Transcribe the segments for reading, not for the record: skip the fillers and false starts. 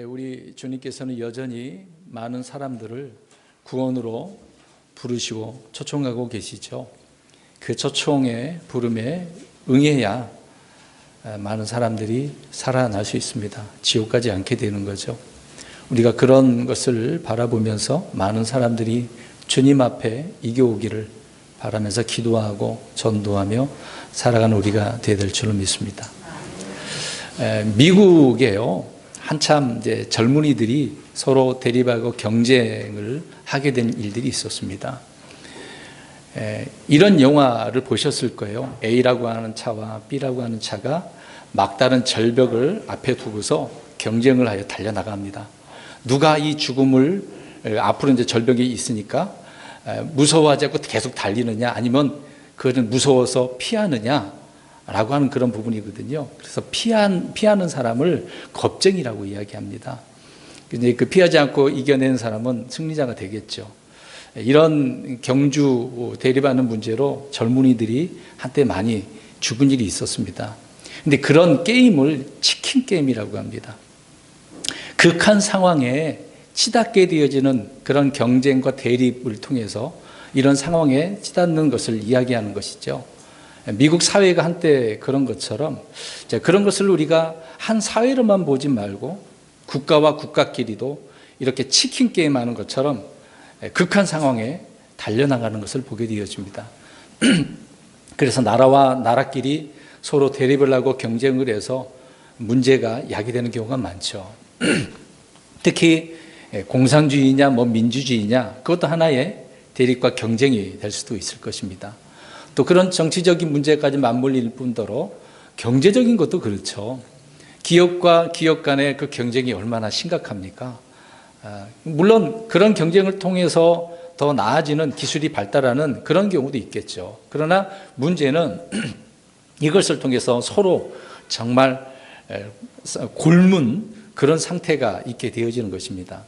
우리 주님께서는 여전히 많은 사람들을 구원으로 부르시고 초청하고 계시죠. 그 초청의 부름에 응해야 많은 사람들이 살아날 수 있습니다. 지옥 가지 않게 되는 거죠. 우리가 그런 것을 바라보면서 많은 사람들이 주님 앞에 이겨오기를 바라면서 기도하고 전도하며 살아가는 우리가 되어야 될 줄로 믿습니다. 미국에요, 한참 이제 젊은이들이 서로 대립하고 경쟁을 하게 된 일들이 있었습니다. 이런 영화를 보셨을 거예요. A라고 하는 차와 B라고 하는 차가 막다른 절벽을 앞에 두고서 경쟁을 하여 달려나갑니다. 누가 이 죽음을 앞으로 이제 절벽이 있으니까 무서워하지 않고 계속 달리느냐, 아니면 그거는 무서워서 피하느냐라고 하는 그런 부분이거든요. 그래서 피하는 사람을 겁쟁이라고 이야기합니다. 근데 그 피하지 않고 이겨내는 사람은 승리자가 되겠죠. 이런 경주 대립하는 문제로 젊은이들이 한때 많이 죽은 일이 있었습니다. 근데 그런 게임을 치킨 게임이라고 합니다. 극한 상황에 치닫게 되어지는 그런 경쟁과 대립을 통해서 이런 상황에 치닫는 것을 이야기하는 것이죠. 미국 사회가 한때 그런 것처럼 그런 것을 우리가 한 사회로만 보지 말고 국가와 국가끼리도 이렇게 치킨 게임하는 것처럼 극한 상황에 달려나가는 것을 보게 되어집니다. 그래서 나라와 나라끼리 서로 대립을 하고 경쟁을 해서 문제가 야기되는 경우가 많죠. 특히 공산주의냐 민주주의냐, 그것도 하나의 대립과 경쟁이 될 수도 있을 것입니다. 또 그런 정치적인 문제까지 맞물릴 뿐더러 경제적인 것도 그렇죠. 기업과 기업 간의 그 경쟁이 얼마나 심각합니까? 물론 그런 경쟁을 통해서 더 나아지는 기술이 발달하는 그런 경우도 있겠죠. 그러나 문제는 이것을 통해서 서로 정말 굶은 그런 상태가 있게 되어지는 것입니다.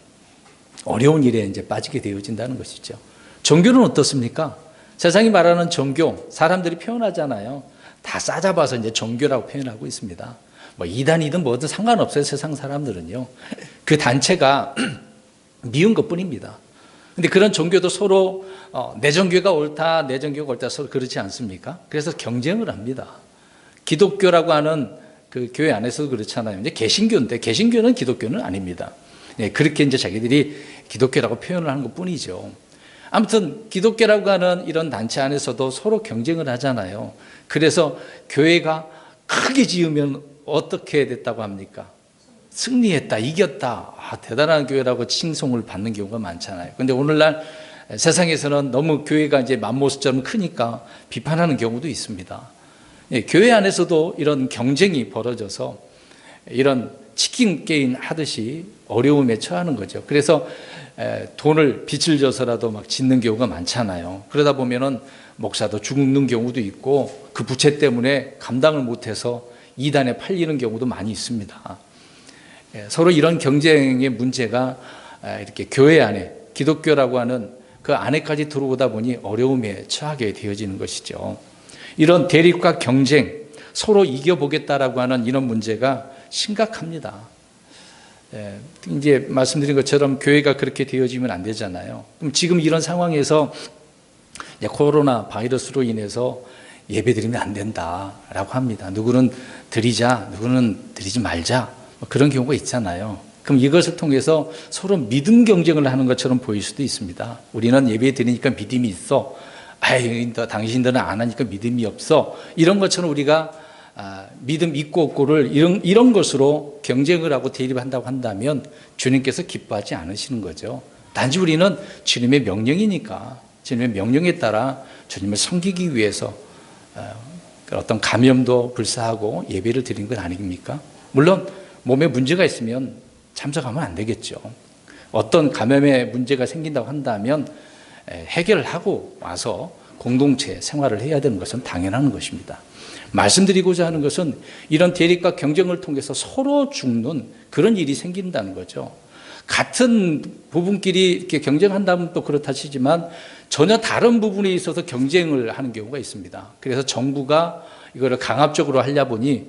어려운 일에 이제 빠지게 되어진다는 것이죠. 종교는 어떻습니까? 세상이 말하는 종교, 사람들이 표현하잖아요. 다 싸잡아서 이제 종교라고 표현하고 있습니다. 뭐 이단이든 뭐든 상관없어요. 세상 사람들은요. 그 단체가 미운 것뿐입니다. 근데 그런 종교도 서로 내 종교가 옳다, 내 종교가 옳다, 서로 그렇지 않습니까? 그래서 경쟁을 합니다. 기독교라고 하는 그 교회 안에서도 그렇잖아요. 이제 개신교인데 개신교는 기독교는 아닙니다. 네, 그렇게 이제 자기들이 기독교라고 표현을 하는 것뿐이죠. 아무튼 기독교라고 하는 이런 단체 안에서도 서로 경쟁을 하잖아요. 그래서 교회가 크게 지으면 어떻게 됐다고 합니까? 승리했다, 이겼다, 대단한 교회라고 칭송을 받는 경우가 많잖아요. 그런데 오늘날 세상에서는 너무 교회가 이제 맘모스처럼 크니까 비판하는 경우도 있습니다. 교회 안에서도 이런 경쟁이 벌어져서 이런 치킨 게임 하듯이 어려움에 처하는 거죠. 그래서 빚을 져서라도 막 짓는 경우가 많잖아요. 그러다 보면은 목사도 죽는 경우도 있고 그 부채 때문에 감당을 못해서 이단에 팔리는 경우도 많이 있습니다. 서로 이런 경쟁의 문제가 이렇게 교회 안에, 기독교라고 하는 그 안에까지 들어오다 보니 어려움에 처하게 되어지는 것이죠. 이런 대립과 경쟁, 서로 이겨보겠다라고 하는 이런 문제가 심각합니다. 이제 말씀드린 것처럼 교회가 그렇게 되어지면 안 되잖아요. 그럼 지금 이런 상황에서 코로나 바이러스로 인해서 예배드리면 안 된다라고 합니다. 누구는 드리자, 누구는 드리지 말자, 그런 경우가 있잖아요. 그럼 이것을 통해서 서로 믿음 경쟁을 하는 것처럼 보일 수도 있습니다. 우리는 예배 드리니까 믿음이 있어. 당신들은 안 하니까 믿음이 없어. 이런 것처럼 우리가 믿음 있고 없고를 이런 것으로 경쟁을 하고 대립한다고 한다면 주님께서 기뻐하지 않으시는 거죠. 단지 우리는 주님의 명령이니까 주님의 명령에 따라 주님을 섬기기 위해서 어떤 감염도 불사하고 예배를 드리는 건 아닙니까? 물론 몸에 문제가 있으면 참석하면 안 되겠죠. 어떤 감염의 문제가 생긴다고 한다면 해결을 하고 와서 공동체 생활을 해야 되는 것은 당연한 것입니다. 말씀드리고자 하는 것은 이런 대립과 경쟁을 통해서 서로 죽는 그런 일이 생긴다는 거죠. 같은 부분끼리 이렇게 경쟁한다면 또 그렇다 치지만 전혀 다른 부분에 있어서 경쟁을 하는 경우가 있습니다. 그래서 정부가 이거를 강압적으로 하려 보니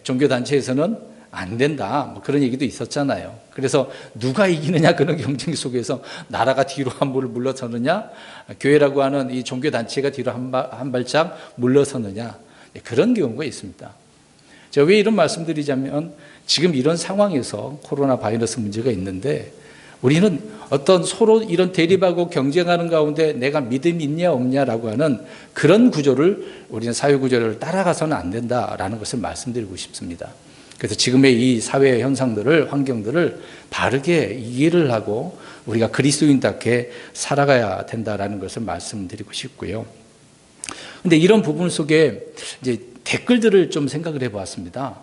종교단체에서는 안 된다. 뭐 그런 얘기도 있었잖아요. 그래서 누가 이기느냐 그런 경쟁 속에서 나라가 뒤로 한 발을 물러서느냐, 교회라고 하는 이 종교단체가 뒤로 한 발짝 물러서느냐, 그런 경우가 있습니다. 제가 왜 이런 말씀드리자면 지금 이런 상황에서 코로나 바이러스 문제가 있는데 우리는 어떤 서로 이런 대립하고 경쟁하는 가운데 내가 믿음이 있냐 없냐라고 하는 그런 구조를 우리는 사회 구조를 따라가서는 안 된다라는 것을 말씀드리고 싶습니다. 그래서 지금의 이 사회 현상들을, 환경들을 바르게 이해를 하고 우리가 그리스도인답게 살아가야 된다라는 것을 말씀드리고 싶고요. 근데 이런 부분 속에 이제 댓글들을 좀 생각을 해보았습니다.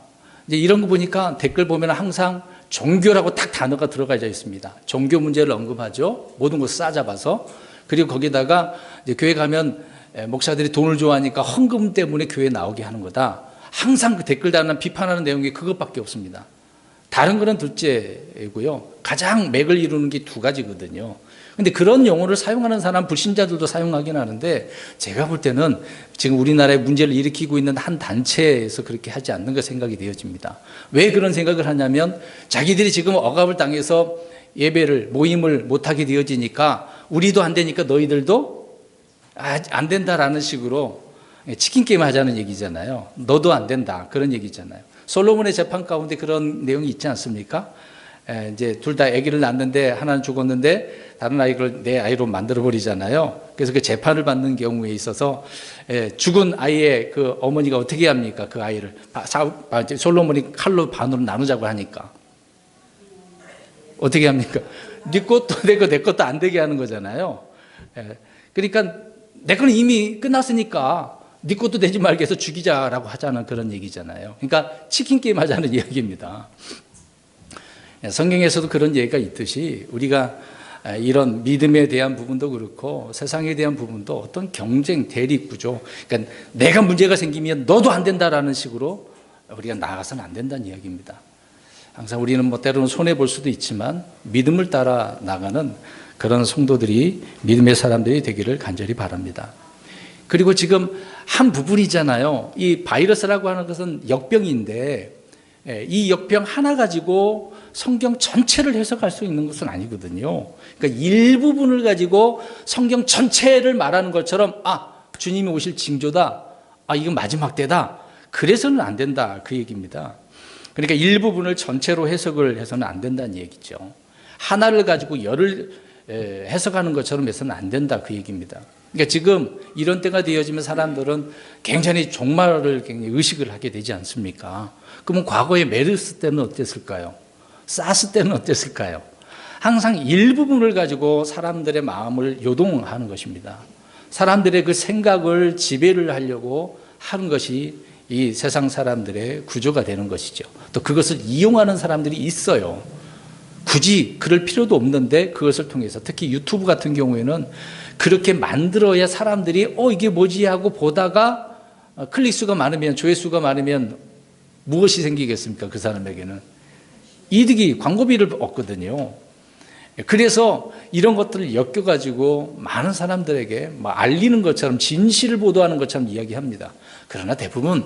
이제 이런 거 보니까 댓글 보면 항상 종교라고 딱 단어가 들어가 있습니다. 종교 문제를 언급하죠. 모든 것을 싸잡아서. 그리고 거기다가 이제 교회 가면 목사들이 돈을 좋아하니까 헌금 때문에 교회에 나오게 하는 거다. 항상 그 댓글 달는 비판하는 내용이 그것밖에 없습니다. 다른 거는 둘째고요. 가장 맥을 이루는 게 두 가지거든요. 근데 그런 용어를 사용하는 사람, 불신자들도 사용하긴 하는데 제가 볼 때는 지금 우리나라에 문제를 일으키고 있는 한 단체에서 그렇게 하지 않는 거 생각이 되어집니다. 왜 그런 생각을 하냐면 자기들이 지금 억압을 당해서 예배를, 모임을 못하게 되어지니까 우리도 안 되니까 너희들도 안 된다라는 식으로 치킨 게임 하자는 얘기잖아요. 너도 안 된다. 그런 얘기잖아요. 솔로몬의 재판 가운데 그런 내용이 있지 않습니까? 이제 둘 다 아기를 낳았는데 하나는 죽었는데 다른 아이를 내 아이로 만들어 버리잖아요. 그래서 그 재판을 받는 경우에 있어서 죽은 아이의 그 어머니가 어떻게 합니까? 그 아이를 솔로몬이 칼로 반으로 나누자고 하니까 어떻게 합니까? 네 것도 내 것도 안 되게 하는 거잖아요. 그러니까 내 거는 이미 끝났으니까 네 것도 되지 말게 해서 죽이자라고 하자는 그런 얘기잖아요. 그러니까 치킨 게임 하자는 이야기입니다. 성경에서도 그런 얘기가 있듯이 우리가 이런 믿음에 대한 부분도 그렇고 세상에 대한 부분도 어떤 경쟁, 대립 구조, 그러니까 내가 문제가 생기면 너도 안 된다라는 식으로 우리가 나아가서는 안 된다는 이야기입니다. 항상 우리는 뭐 때로는 손해볼 수도 있지만 믿음을 따라 나가는 그런 성도들이, 믿음의 사람들이 되기를 간절히 바랍니다. 그리고 지금 한 부분이잖아요. 이 바이러스라고 하는 것은 역병인데 이 역병 하나 가지고 성경 전체를 해석할 수 있는 것은 아니거든요. 그러니까 일부분을 가지고 성경 전체를 말하는 것처럼 주님이 오실 징조다. 이건 마지막 때다. 그래서는 안 된다. 그 얘기입니다. 그러니까 일부분을 전체로 해석을 해서는 안 된다는 얘기죠. 하나를 가지고 열을 해석하는 것처럼 해서는 안 된다. 그 얘기입니다. 그러니까 지금 이런 때가 되어지면 사람들은 굉장히 종말을 굉장히 의식을 하게 되지 않습니까? 그러면 과거에 메르스 때는 어땠을까요? 사스 때는 어땠을까요? 항상 일부분을 가지고 사람들의 마음을 요동하는 것입니다. 사람들의 그 생각을 지배를 하려고 하는 것이 이 세상 사람들의 구조가 되는 것이죠. 또 그것을 이용하는 사람들이 있어요. 굳이 그럴 필요도 없는데 그것을 통해서 특히 유튜브 같은 경우에는 그렇게 만들어야 사람들이 이게 뭐지 하고 보다가 클릭수가 많으면, 조회수가 많으면 무엇이 생기겠습니까? 그 사람에게는 이득이, 광고비를 얻거든요. 그래서 이런 것들을 엮여가지고 많은 사람들에게 알리는 것처럼, 진실을 보도하는 것처럼 이야기합니다. 그러나 대부분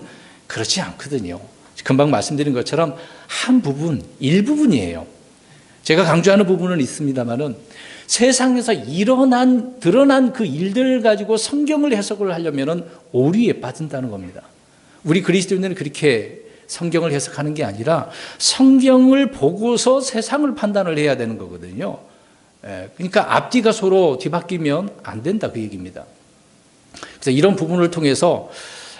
그렇지 않거든요. 금방 말씀드린 것처럼 한 부분, 일부분이에요. 제가 강조하는 부분은 있습니다만은 세상에서 드러난 그 일들을 가지고 성경을 해석을 하려면은 오류에 빠진다는 겁니다. 우리 그리스도인들은 그렇게 성경을 해석하는 게 아니라 성경을 보고서 세상을 판단을 해야 되는 거거든요. 그러니까 앞뒤가 서로 뒤바뀌면 안 된다 그 얘기입니다. 그래서 이런 부분을 통해서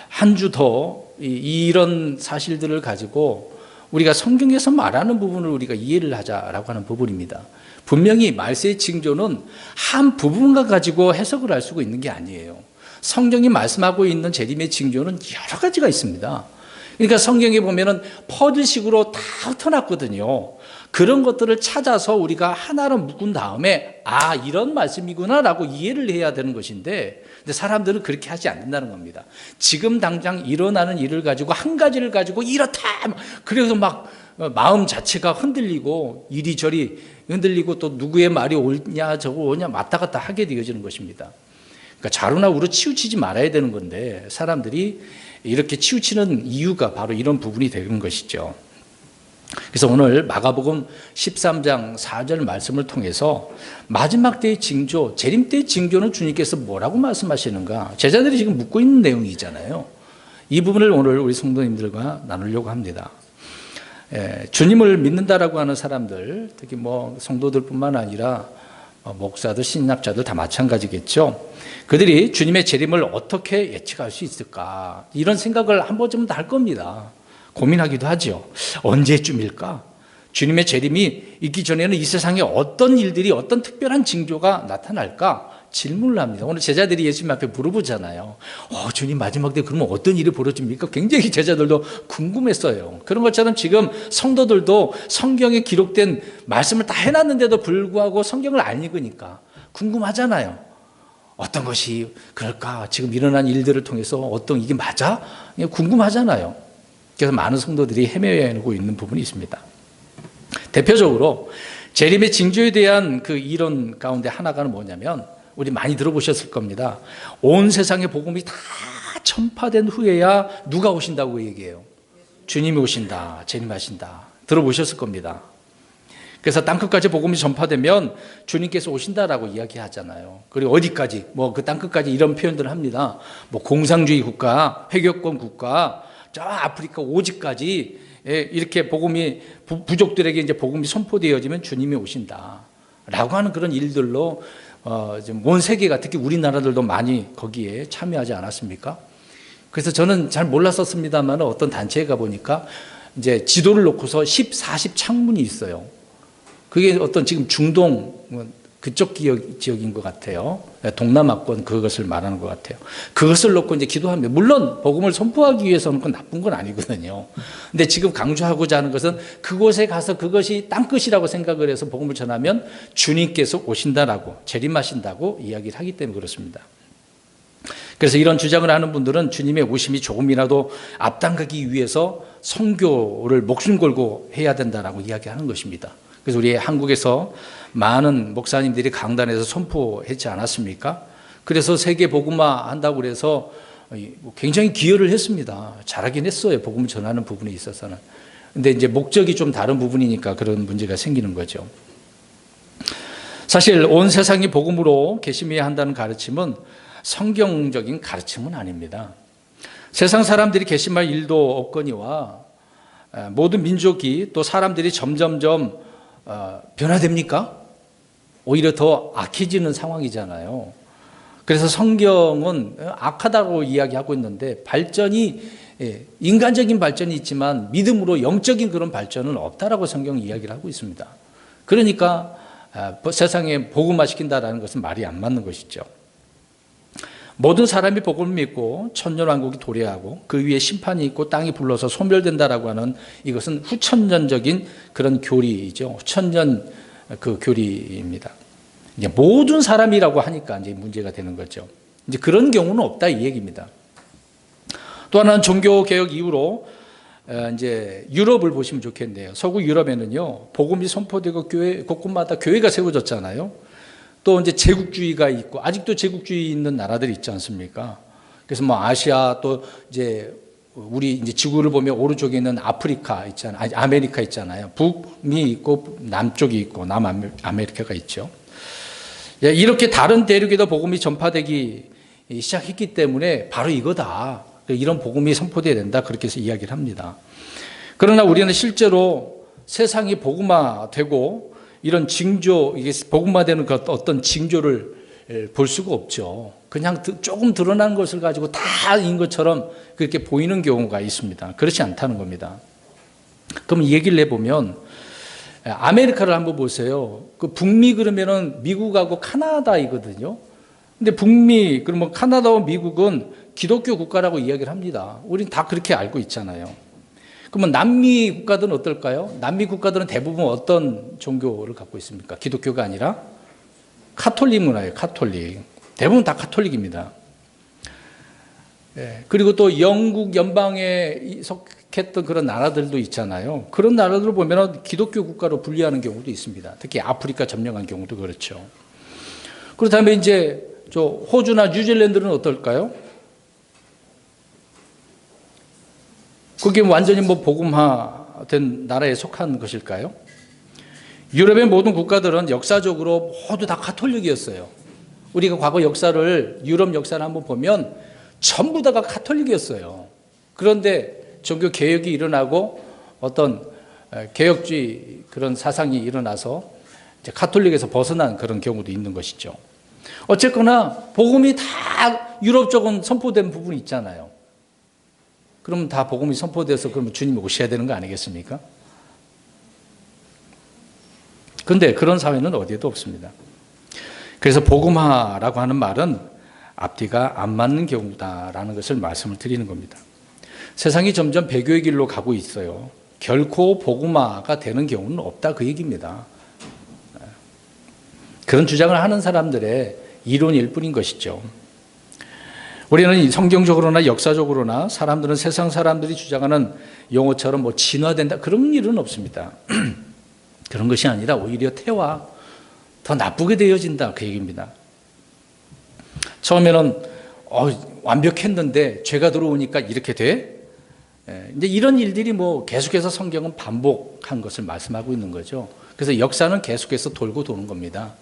한 주 더 이런 사실들을 가지고 우리가 성경에서 말하는 부분을 우리가 이해를 하자라고 하는 부분입니다. 분명히 말세의 징조는 한 부분과 가지고 해석을 할 수가 있는 게 아니에요. 성경이 말씀하고 있는 재림의 징조는 여러 가지가 있습니다. 그러니까 성경에 보면은 퍼즐식으로 다 흩어놨거든요. 그런 것들을 찾아서 우리가 하나로 묶은 다음에 이런 말씀이구나라고 이해를 해야 되는 것인데, 근데 사람들은 그렇게 하지 않는다는 겁니다. 지금 당장 일어나는 일을 가지고 한 가지를 가지고 이렇다, 그래서 막 마음 자체가 흔들리고 이리저리 흔들리고 또 누구의 말이 옳냐 저거 옳냐 왔다 갔다 하게 되어지는 것입니다. 그러니까 좌로나 우로 치우치지 말아야 되는 건데 사람들이 이렇게 치우치는 이유가 바로 이런 부분이 되는 것이죠. 그래서 오늘 마가복음 13장 4절 말씀을 통해서 마지막 때의 징조, 재림 때의 징조는 주님께서 뭐라고 말씀하시는가? 제자들이 지금 묻고 있는 내용이잖아요. 이 부분을 오늘 우리 성도님들과 나누려고 합니다. 주님을 믿는다라고 하는 사람들, 특히 뭐 성도들뿐만 아니라 목사들, 신학자들 다 마찬가지겠죠. 그들이 주님의 재림을 어떻게 예측할 수 있을까? 이런 생각을 한 번쯤은 다 할 겁니다. 고민하기도 하죠. 언제쯤일까? 주님의 재림이 있기 전에는 이 세상에 어떤 일들이, 어떤 특별한 징조가 나타날까? 질문을 합니다. 오늘 제자들이 예수님 앞에 물어보잖아요. 주님 마지막 때 그러면 어떤 일이 벌어집니까? 굉장히 제자들도 궁금했어요. 그런 것처럼 지금 성도들도 성경에 기록된 말씀을 다 해놨는데도 불구하고 성경을 안 읽으니까 궁금하잖아요. 어떤 것이 그럴까? 지금 일어난 일들을 통해서 어떤 이게 맞아? 궁금하잖아요. 그래서 많은 성도들이 헤매고 있는 부분이 있습니다. 대표적으로 재림의 징조에 대한 그 이론 가운데 하나가 뭐냐면, 우리 많이 들어보셨을 겁니다. 온 세상의 복음이 다 전파된 후에야 누가 오신다고 얘기해요? 주님이 오신다, 재림하신다. 들어보셨을 겁니다. 그래서 땅끝까지 복음이 전파되면 주님께서 오신다라고 이야기하잖아요. 그리고 어디까지? 그 땅끝까지 이런 표현들을 합니다. 공산주의 국가, 회교권 국가, 저 아프리카 오지까지 이렇게 복음이 부족들에게 이제 복음이 선포되어지면 주님이 오신다라고 하는 그런 일들로 온 세계가, 특히 우리나라들도 많이 거기에 참여하지 않았습니까? 그래서 저는 잘 몰랐었습니다만 어떤 단체에 가보니까 이제 지도를 놓고서 10, 40 창문이 있어요. 그게 어떤 지금 중동 그쪽 지역인 것 같아요. 동남아권 그것을 말하는 것 같아요. 그것을 놓고 이제 기도합니다. 물론 복음을 선포하기 위해서는 그건 나쁜 건 아니거든요. 근데 지금 강조하고자 하는 것은 그곳에 가서 그것이 땅끝이라고 생각을 해서 복음을 전하면 주님께서 오신다라고, 재림하신다고 이야기를 하기 때문에 그렇습니다. 그래서 이런 주장을 하는 분들은 주님의 오심이 조금이라도 앞당기기 위해서 선교를 목숨 걸고 해야 된다라고 이야기하는 것입니다. 그래서 우리 한국에서 많은 목사님들이 강단에서 선포했지 않았습니까? 그래서 세계 복음화 한다고 그래서 굉장히 기여를 했습니다. 잘하긴 했어요. 복음을 전하는 부분에 있어서는. 근데 이제 목적이 좀 다른 부분이니까 그런 문제가 생기는 거죠. 사실 온 세상이 복음으로 계심해야 한다는 가르침은 성경적인 가르침은 아닙니다. 세상 사람들이 계심할 일도 없거니와 모든 민족이 또 사람들이 점점점 변화됩니까? 오히려 더 악해지는 상황이잖아요. 그래서 성경은 악하다고 이야기하고 있는데 발전이, 인간적인 발전이 있지만 믿음으로 영적인 그런 발전은 없다라고 성경은 이야기를 하고 있습니다. 그러니까 세상에 복음화 시킨다라는 것은 말이 안 맞는 것이죠. 모든 사람이 복음을 믿고 천년왕국이 도래하고 그 위에 심판이 있고 땅이 불러서 소멸된다라고 하는, 이것은 후천년적인 그런 교리이죠. 후천년 그 교리입니다. 이제 모든 사람이라고 하니까 이제 문제가 되는 거죠. 이제 그런 경우는 없다 이 얘기입니다. 또 하나는 종교 개혁 이후로 이제 유럽을 보시면 좋겠네요. 서구 유럽에는요, 복음이 선포되고 교회 곳곳마다 교회가 세워졌잖아요. 또 이제 제국주의가 있고, 아직도 제국주의 있는 나라들이 있지 않습니까? 그래서 아시아, 또 이제 우리 이제 지구를 보면 오른쪽에 있는 아프리카 있잖아요. 아메리카 있잖아요. 북미 있고 남쪽이 있고 남아메리카가 있죠. 이렇게 다른 대륙에도 복음이 전파되기 시작했기 때문에 바로 이거다. 이런 복음이 선포되어야 된다. 그렇게 해서 이야기를 합니다. 그러나 우리는 실제로 세상이 복음화되고 이런 징조, 이게 복음화되는 그 어떤 징조를 볼 수가 없죠. 그냥 조금 드러난 것을 가지고 다인 것처럼 그렇게 보이는 경우가 있습니다. 그렇지 않다는 겁니다. 그럼 이 얘기를 해보면 아메리카를 한번 보세요. 그 북미 그러면은 미국하고 카나다이거든요. 근데 북미, 그러면 카나다와 미국은 기독교 국가라고 이야기를 합니다. 우린 다 그렇게 알고 있잖아요. 그러면 남미 국가들은 어떨까요? 남미 국가들은 대부분 어떤 종교를 갖고 있습니까? 기독교가 아니라 카톨릭 문화예요. 카톨릭. 대부분 다 카톨릭입니다. 그리고 또 영국 연방에 속했던 그런 나라들도 있잖아요. 그런 나라들을 보면 기독교 국가로 분리하는 경우도 있습니다. 특히 아프리카 점령한 경우도 그렇죠. 그렇다면 이제 저 호주나 뉴질랜드는 어떨까요? 그게 완전히 복음화 된 나라에 속한 것일까요? 유럽의 모든 국가들은 역사적으로 모두 다 가톨릭이었어요. 우리가 과거 역사를, 유럽 역사를 한번 보면 전부 다가 가톨릭이었어요. 그런데 종교 개혁이 일어나고 어떤 개혁주의 그런 사상이 일어나서 이제 가톨릭에서 벗어난 그런 경우도 있는 것이죠. 어쨌거나 복음이 다 유럽 쪽은 선포된 부분이 있잖아요. 그러면 다 복음이 선포돼서 그러면 주님이 오셔야 되는 거 아니겠습니까? 그런데 그런 사회는 어디에도 없습니다. 그래서 복음화라고 하는 말은 앞뒤가 안 맞는 경우다라는 것을 말씀을 드리는 겁니다. 세상이 점점 배교의 길로 가고 있어요. 결코 복음화가 되는 경우는 없다 그 얘기입니다. 그런 주장을 하는 사람들의 이론일 뿐인 것이죠. 우리는 성경적으로나 역사적으로나 사람들은 세상 사람들이 주장하는 용어처럼 뭐 진화된다 그런 일은 없습니다. 그런 것이 아니라 오히려 태화, 더 나쁘게 되어진다 그 얘기입니다. 처음에는 완벽했는데 죄가 들어오니까 이렇게 돼? 이제 이런 일들이 뭐 계속해서 성경은 반복한 것을 말씀하고 있는 거죠. 그래서 역사는 계속해서 돌고 도는 겁니다.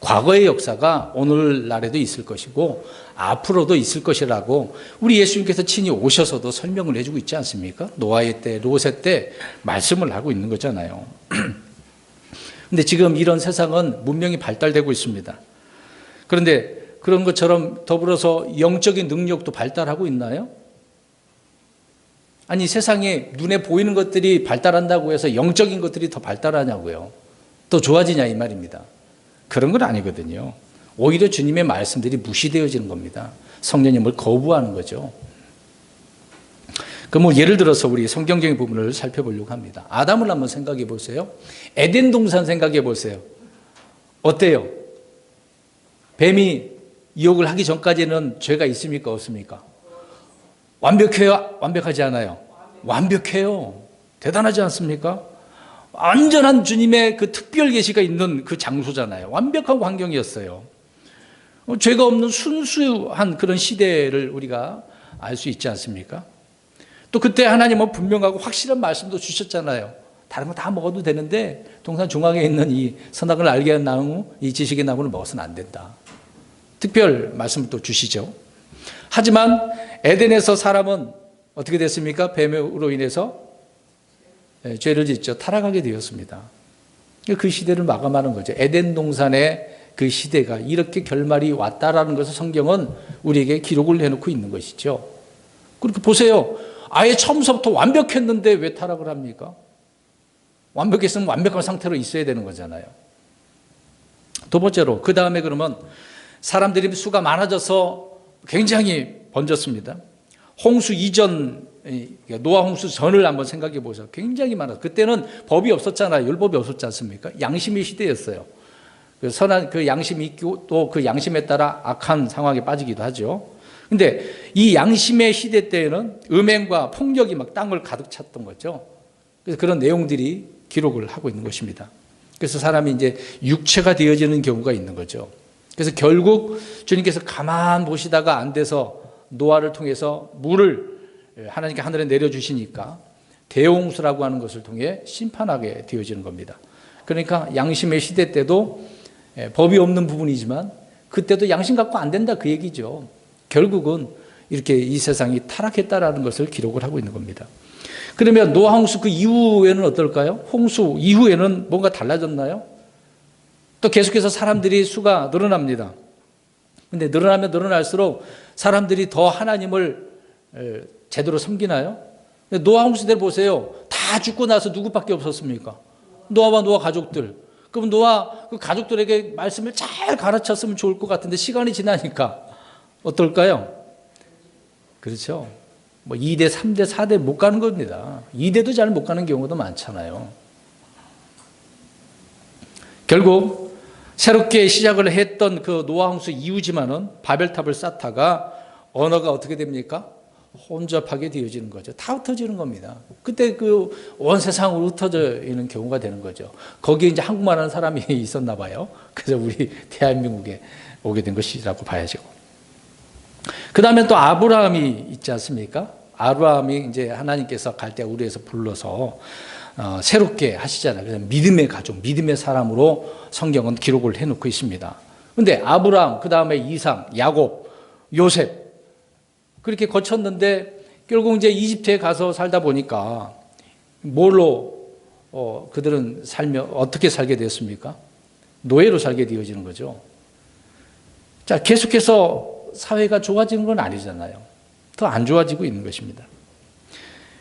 과거의 역사가 오늘날에도 있을 것이고 앞으로도 있을 것이라고 우리 예수님께서 친히 오셔서도 설명을 해주고 있지 않습니까? 노아의 때, 롯의 때 말씀을 하고 있는 거잖아요. 근데 지금 이런 세상은 문명이 발달되고 있습니다. 그런데 그런 것처럼 더불어서 영적인 능력도 발달하고 있나요? 아니 세상에 눈에 보이는 것들이 발달한다고 해서 영적인 것들이 더 발달하냐고요. 더 좋아지냐 이 말입니다. 그런 건 아니거든요. 오히려 주님의 말씀들이 무시되어지는 겁니다. 성령님을 거부하는 거죠. 뭐 예를 들어서 우리 성경적인 부분을 살펴보려고 합니다. 아담을 한번 생각해 보세요. 에덴 동산 생각해 보세요. 어때요? 뱀이 유혹을 하기 전까지는 죄가 있습니까? 없습니까? 완벽해요? 완벽하지 않아요? 완벽해요. 대단하지 않습니까? 완전한 주님의 그 특별 계시가 있는 그 장소잖아요. 완벽한 환경이었어요. 죄가 없는 순수한 그런 시대를 우리가 알 수 있지 않습니까? 또 그때 하나님은 분명하고 확실한 말씀도 주셨잖아요. 다른 거 다 먹어도 되는데 동산 중앙에 있는 이 선악을 알게 하는 나무, 이 지식의 나무를 먹어서는 안 된다. 특별 말씀을 또 주시죠. 하지만 에덴에서 사람은 어떻게 됐습니까? 뱀으로 인해서 죄를 짓죠. 타락하게 되었습니다. 그 시대를 마감하는 거죠. 에덴 동산의 그 시대가 이렇게 결말이 왔다라는 것을 성경은 우리에게 기록을 해놓고 있는 것이죠. 그렇게 보세요. 아예 처음부터 완벽했는데 왜 타락을 합니까? 완벽했으면 완벽한 상태로 있어야 되는 거잖아요. 두 번째로 그 다음에 그러면 사람들이 수가 많아져서 굉장히 번졌습니다. 홍수 이전, 노아 홍수 전을 한번 생각해 보세요. 굉장히 많아서 그때는 법이 없었잖아요. 율법이 없었지 않습니까? 양심의 시대였어요. 그 선한 그 양심이 있고 또 그 양심에 따라 악한 상황에 빠지기도 하죠. 근데 이 양심의 시대 때에는 음행과 폭력이 막 땅을 가득 찼던 거죠. 그래서 그런 내용들이 기록을 하고 있는 것입니다. 그래서 사람이 이제 육체가 되어지는 경우가 있는 거죠. 그래서 결국 주님께서 가만 보시다가 안 돼서 노아를 통해서 물을 하나님께 하늘에 내려주시니까 대홍수라고 하는 것을 통해 심판하게 되어지는 겁니다. 그러니까 양심의 시대 때도 법이 없는 부분이지만 그때도 양심 갖고 안 된다 그 얘기죠. 결국은 이렇게 이 세상이 타락했다라는 것을 기록을 하고 있는 겁니다. 그러면 노아 홍수 그 이후에는 어떨까요? 홍수 이후에는 뭔가 달라졌나요? 또 계속해서 사람들이 수가 늘어납니다. 근데 늘어나면 늘어날수록 사람들이 더 하나님을 제대로 섬기나요? 노아 홍수 때를 보세요. 다 죽고 나서 누구밖에 없었습니까? 노아와 노아 가족들. 그럼 노아 그 가족들에게 말씀을 잘 가르쳤으면 좋을 것 같은데 시간이 지나니까 어떨까요? 그렇죠. 뭐 2대, 3대, 4대 못 가는 겁니다. 2대도 잘 못 가는 경우도 많잖아요. 결국 새롭게 시작을 했던 그 노아 홍수 이후지만은 바벨탑을 쌓다가 언어가 어떻게 됩니까? 혼잡하게 되어지는 거죠. 다 흩어지는 겁니다. 그때 그 온 세상으로 흩어져 있는 경우가 되는 거죠. 거기에 이제 한국말 하는 사람이 있었나 봐요. 그래서 우리 대한민국에 오게 된 것이라고 봐야죠. 그 다음에 또 아브라함이 있지 않습니까? 아브라함이 이제 하나님께서 갈대아 우르에서 불러서 새롭게 하시잖아요. 그래서 믿음의 가족, 믿음의 사람으로 성경은 기록을 해놓고 있습니다. 그런데 아브라함, 그 다음에 이삭, 야곱, 요셉 그렇게 거쳤는데 결국 이제 이집트에 가서 살다 보니까 뭘로 그들은 어떻게 살게 되었습니까? 노예로 살게 되어지는 거죠. 자, 계속해서 사회가 좋아지는 건 아니잖아요. 더 안 좋아지고 있는 것입니다.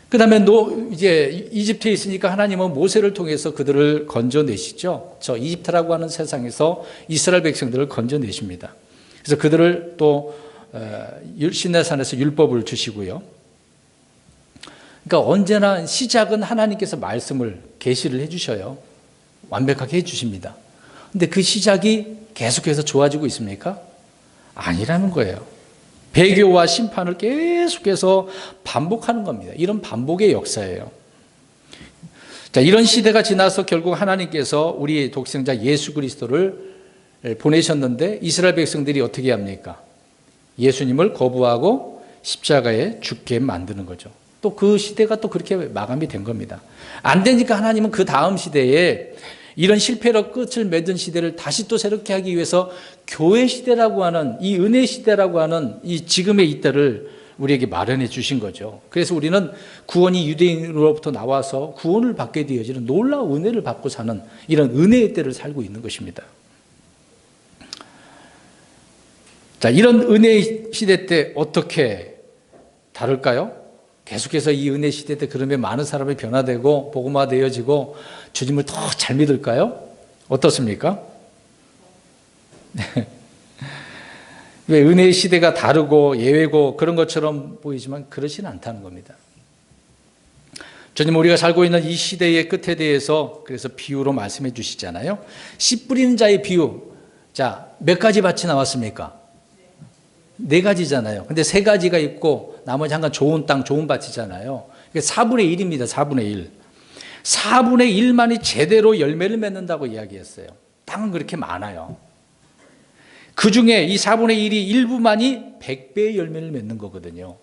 그 다음에 이제 이집트에 있으니까 하나님은 모세를 통해서 그들을 건져내시죠. 저 이집트라고 하는 세상에서 이스라엘 백성들을 건져내십니다. 그래서 그들을 또 시내산에서 율법을 주시고요. 그러니까 언제나 시작은 하나님께서 말씀을 계시를 해주셔요. 완벽하게 해주십니다. 근데 그 시작이 계속해서 좋아지고 있습니까? 아니라는 거예요. 배교와 심판을 계속해서 반복하는 겁니다. 이런 반복의 역사예요. 자, 이런 시대가 지나서 결국 하나님께서 우리 독생자 예수 그리스도를 보내셨는데 이스라엘 백성들이 어떻게 합니까? 예수님을 거부하고 십자가에 죽게 만드는 거죠. 또 그 시대가 또 그렇게 마감이 된 겁니다. 안 되니까 하나님은 그 다음 시대에 이런 실패로 끝을 맺은 시대를 다시 또 새롭게 하기 위해서 교회 시대라고 하는 이 은혜 시대라고 하는 이 지금의 이때를 우리에게 마련해 주신 거죠. 그래서 우리는 구원이 유대인으로부터 나와서 구원을 받게 되어지는 놀라운 은혜를 받고 사는 이런 은혜의 때를 살고 있는 것입니다. 자, 이런 은혜의 시대 때 어떻게 다를까요? 계속해서 이 은혜 시대 때 그러면 많은 사람이 변화되고 복음화되어지고 주님을 더 잘 믿을까요? 어떻습니까? 왜 은혜의 시대가 다르고 예외고 그런 것처럼 보이지만 그렇지는 않다는 겁니다. 주님 우리가 살고 있는 이 시대의 끝에 대해서 그래서 비유로 말씀해 주시잖아요. 씨 뿌리는 자의 비유. 자, 몇 가지 밭이 나왔습니까? 4가지잖아요. 근데 3가지가 있고 나머지 한 건 좋은 땅, 좋은 밭이잖아요. 4분의 1입니다. 4분의 1. 4분의 1만이 제대로 열매를 맺는다고 이야기했어요. 땅은 그렇게 많아요. 그 중에 이 4분의 1이 일부만이 100배의 열매를 맺는 거거든요.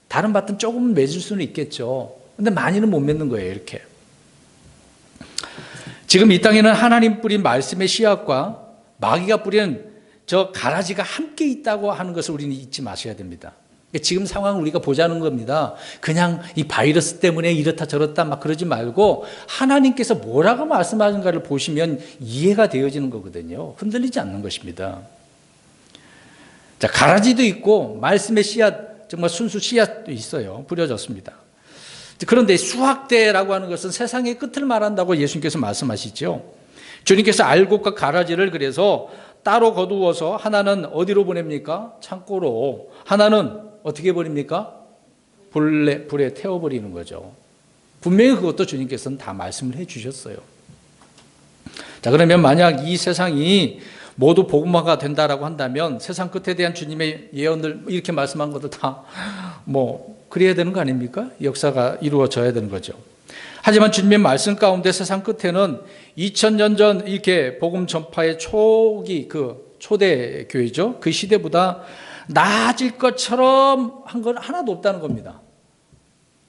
다른 밭은 조금 맺을 수는 있겠죠. 근데 많이는 못 맺는 거예요. 이렇게. 지금 이 땅에는 하나님 뿌린 말씀의 씨앗과 마귀가 뿌리는 저 가라지가 함께 있다고 하는 것을 우리는 잊지 마셔야 됩니다. 지금 상황을 우리가 보자는 겁니다. 그냥 이 바이러스 때문에 이렇다 저렇다 막 그러지 말고 하나님께서 뭐라고 말씀하신가를 보시면 이해가 되어지는 거거든요. 흔들리지 않는 것입니다. 자, 가라지도 있고 말씀의 씨앗, 정말 순수 씨앗도 있어요. 뿌려졌습니다. 그런데 수확대라고 하는 것은 세상의 끝을 말한다고 예수님께서 말씀하시죠. 주님께서 알곡과 가라지를 그래서 따로 거두어서 하나는 어디로 보냅니까? 창고로. 하나는 어떻게 버립니까? 불에 태워버리는 거죠. 분명히 그것도 주님께서는 다 말씀을 해 주셨어요. 자, 그러면 만약 이 세상이 모두 복음화가 된다라고 한다면 세상 끝에 대한 주님의 예언을 이렇게 말씀한 것도 다 그래야 되는 거 아닙니까? 역사가 이루어져야 되는 거죠. 하지만 주님의 말씀 가운데 세상 끝에는 2000년 전 이렇게 복음 전파의 초기 초대 교회죠. 그 시대보다 나아질 것처럼 한 건 하나도 없다는 겁니다.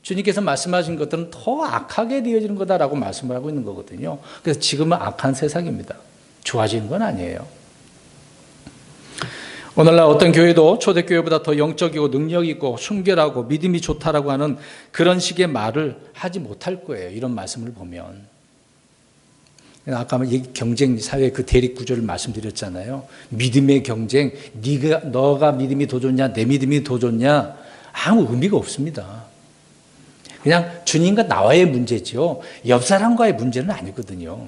주님께서 말씀하신 것들은 더 악하게 되어지는 거다라고 말씀을 하고 있는 거거든요. 그래서 지금은 악한 세상입니다. 좋아지는 건 아니에요. 오늘날 어떤 교회도 초대교회보다 더 영적이고 능력 있고 순결하고 믿음이 좋다라고 하는 그런 식의 말을 하지 못할 거예요. 이런 말씀을 보면. 아까 경쟁 사회 그 대립 구조를 말씀드렸잖아요. 믿음의 경쟁, 너가 믿음이 더 좋냐, 내 믿음이 더 좋냐, 아무 의미가 없습니다. 그냥 주님과 나와의 문제죠. 옆 사람과의 문제는 아니거든요.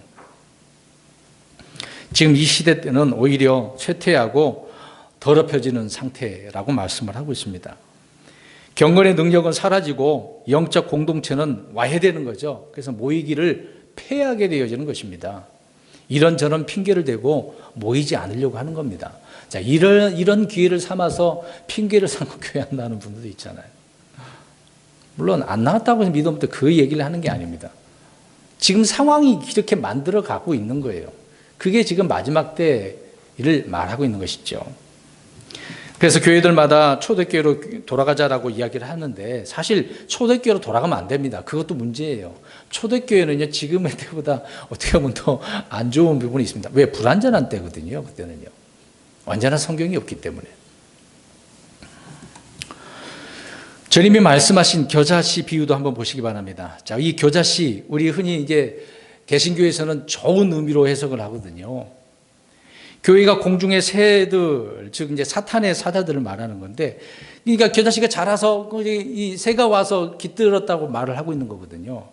지금 이 시대 때는 오히려 쇠퇴하고 더럽혀지는 상태라고 말씀을 하고 있습니다. 경건의 능력은 사라지고 영적 공동체는 와해되는 거죠. 그래서 모이기를 폐하게 되어지는 것입니다. 이런저런 핑계를 대고 모이지 않으려고 하는 겁니다. 자, 이런 기회를 삼아서 핑계를 삼고 교회 안 나오는 분들도 있잖아요. 물론 안 나왔다고 해서 믿음부터 그 얘기를 하는 게 아닙니다. 지금 상황이 이렇게 만들어 가고 있는 거예요. 그게 지금 마지막 때를 말하고 있는 것이죠. 그래서 교회들마다 초대교회로 돌아가자라고 이야기를 하는데 사실 초대교회로 돌아가면 안 됩니다. 그것도 문제예요. 초대교회는요, 지금의 때보다 어떻게 보면 더 안 좋은 부분이 있습니다. 왜? 불완전한 때거든요. 그때는요. 완전한 성경이 없기 때문에. 주님이 말씀하신 겨자씨 비유도 한번 보시기 바랍니다. 자, 이 겨자씨, 우리 흔히 이제 개신교에서는 좋은 의미로 해석을 하거든요. 교회가 공중의 새들, 즉 이제 사탄의 사자들을 말하는 건데, 그러니까 겨자씨가 자라서 이 새가 와서 깃들었다고 말을 하고 있는 거거든요.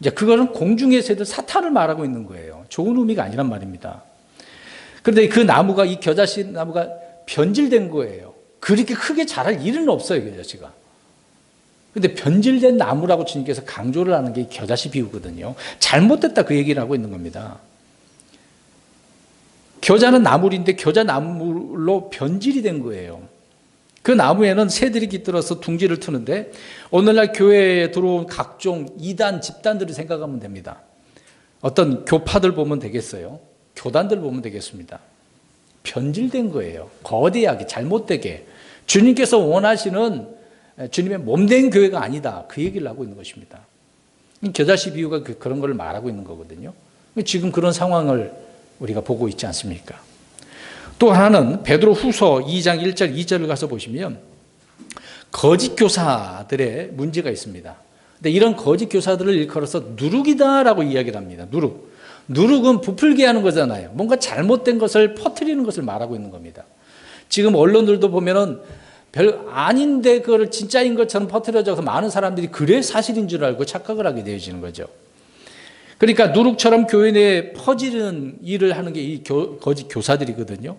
이제 그거는 공중의 새들, 사탄을 말하고 있는 거예요. 좋은 의미가 아니란 말입니다. 그런데 그 나무가, 이 겨자씨 나무가 변질된 거예요. 그렇게 크게 자랄 일은 없어요, 겨자씨가. 근데 변질된 나무라고 주님께서 강조를 하는 게 겨자씨 비유거든요. 잘못됐다 그 얘기를 하고 있는 겁니다. 겨자는 나물인데 겨자 나물로 변질이 된 거예요. 그 나무에는 새들이 깃들어서 둥지를 트는데 오늘날 교회에 들어온 각종 이단 집단들을 생각하면 됩니다. 어떤 교파들 보면 되겠어요. 교단들 보면 되겠습니다. 변질된 거예요. 거대하게 잘못되게 주님께서 원하시는 주님의 몸된 교회가 아니다. 그 얘기를 하고 있는 것입니다. 겨자씨 비유가 그런 걸 말하고 있는 거거든요. 지금 그런 상황을 우리가 보고 있지 않습니까? 또 하나는 베드로 후서 2장 1절 2절을 가서 보시면 거짓 교사들의 문제가 있습니다. 근데 이런 거짓 교사들을 일컬어서 누룩이다라고 이야기를 합니다. 누룩은 부풀게 하는 거잖아요. 뭔가 잘못된 것을 퍼뜨리는 것을 말하고 있는 겁니다. 지금 언론들도 보면은 별 아닌데 그거를 진짜인 것처럼 퍼뜨려져서 많은 사람들이 그래 사실인 줄 알고 착각을 하게 되어지는 거죠. 그러니까 누룩처럼 교회 내에 퍼지는 일을 하는 게 이 거짓 교사들이거든요.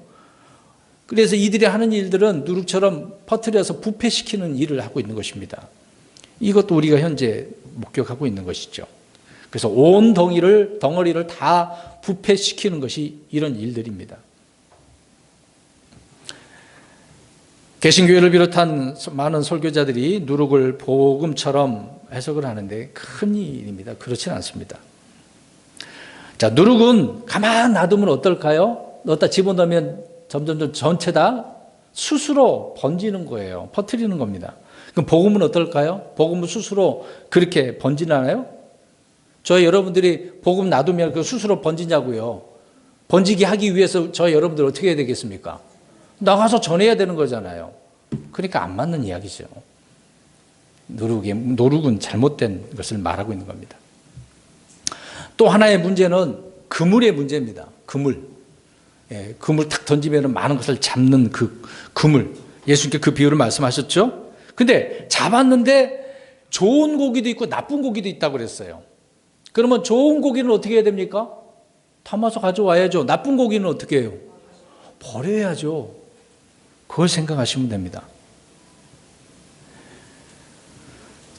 그래서 이들이 하는 일들은 누룩처럼 퍼뜨려서 부패시키는 일을 하고 있는 것입니다. 이것도 우리가 현재 목격하고 있는 것이죠. 그래서 온 덩어리를 다 부패시키는 것이 이런 일들입니다. 개신교회를 비롯한 많은 설교자들이 누룩을 복음처럼 해석을 하는데 큰 일입니다. 그렇지는 않습니다. 자, 누룩은 가만 놔두면 어떨까요? 넣었다 집어넣으면 점점 전체 다 스스로 번지는 거예요. 퍼뜨리는 겁니다. 그럼 복음은 어떨까요? 복음은 스스로 그렇게 번지나요? 저희 여러분들이 복음 놔두면 그 스스로 번지냐고요. 번지게 하기 위해서 저희 여러분들 어떻게 해야 되겠습니까? 나가서 전해야 되는 거잖아요. 그러니까 안 맞는 이야기죠. 누룩은 잘못된 것을 말하고 있는 겁니다. 또 하나의 문제는 그물의 문제입니다. 그물. 그물 탁 던지면 많은 것을 잡는 그 그물. 예수님께 그 비유를 말씀하셨죠? 근데 잡았는데 좋은 고기도 있고 나쁜 고기도 있다고 그랬어요. 그러면 좋은 고기는 어떻게 해야 됩니까? 담아서 가져와야죠. 나쁜 고기는 어떻게 해요? 버려야죠. 그걸 생각하시면 됩니다.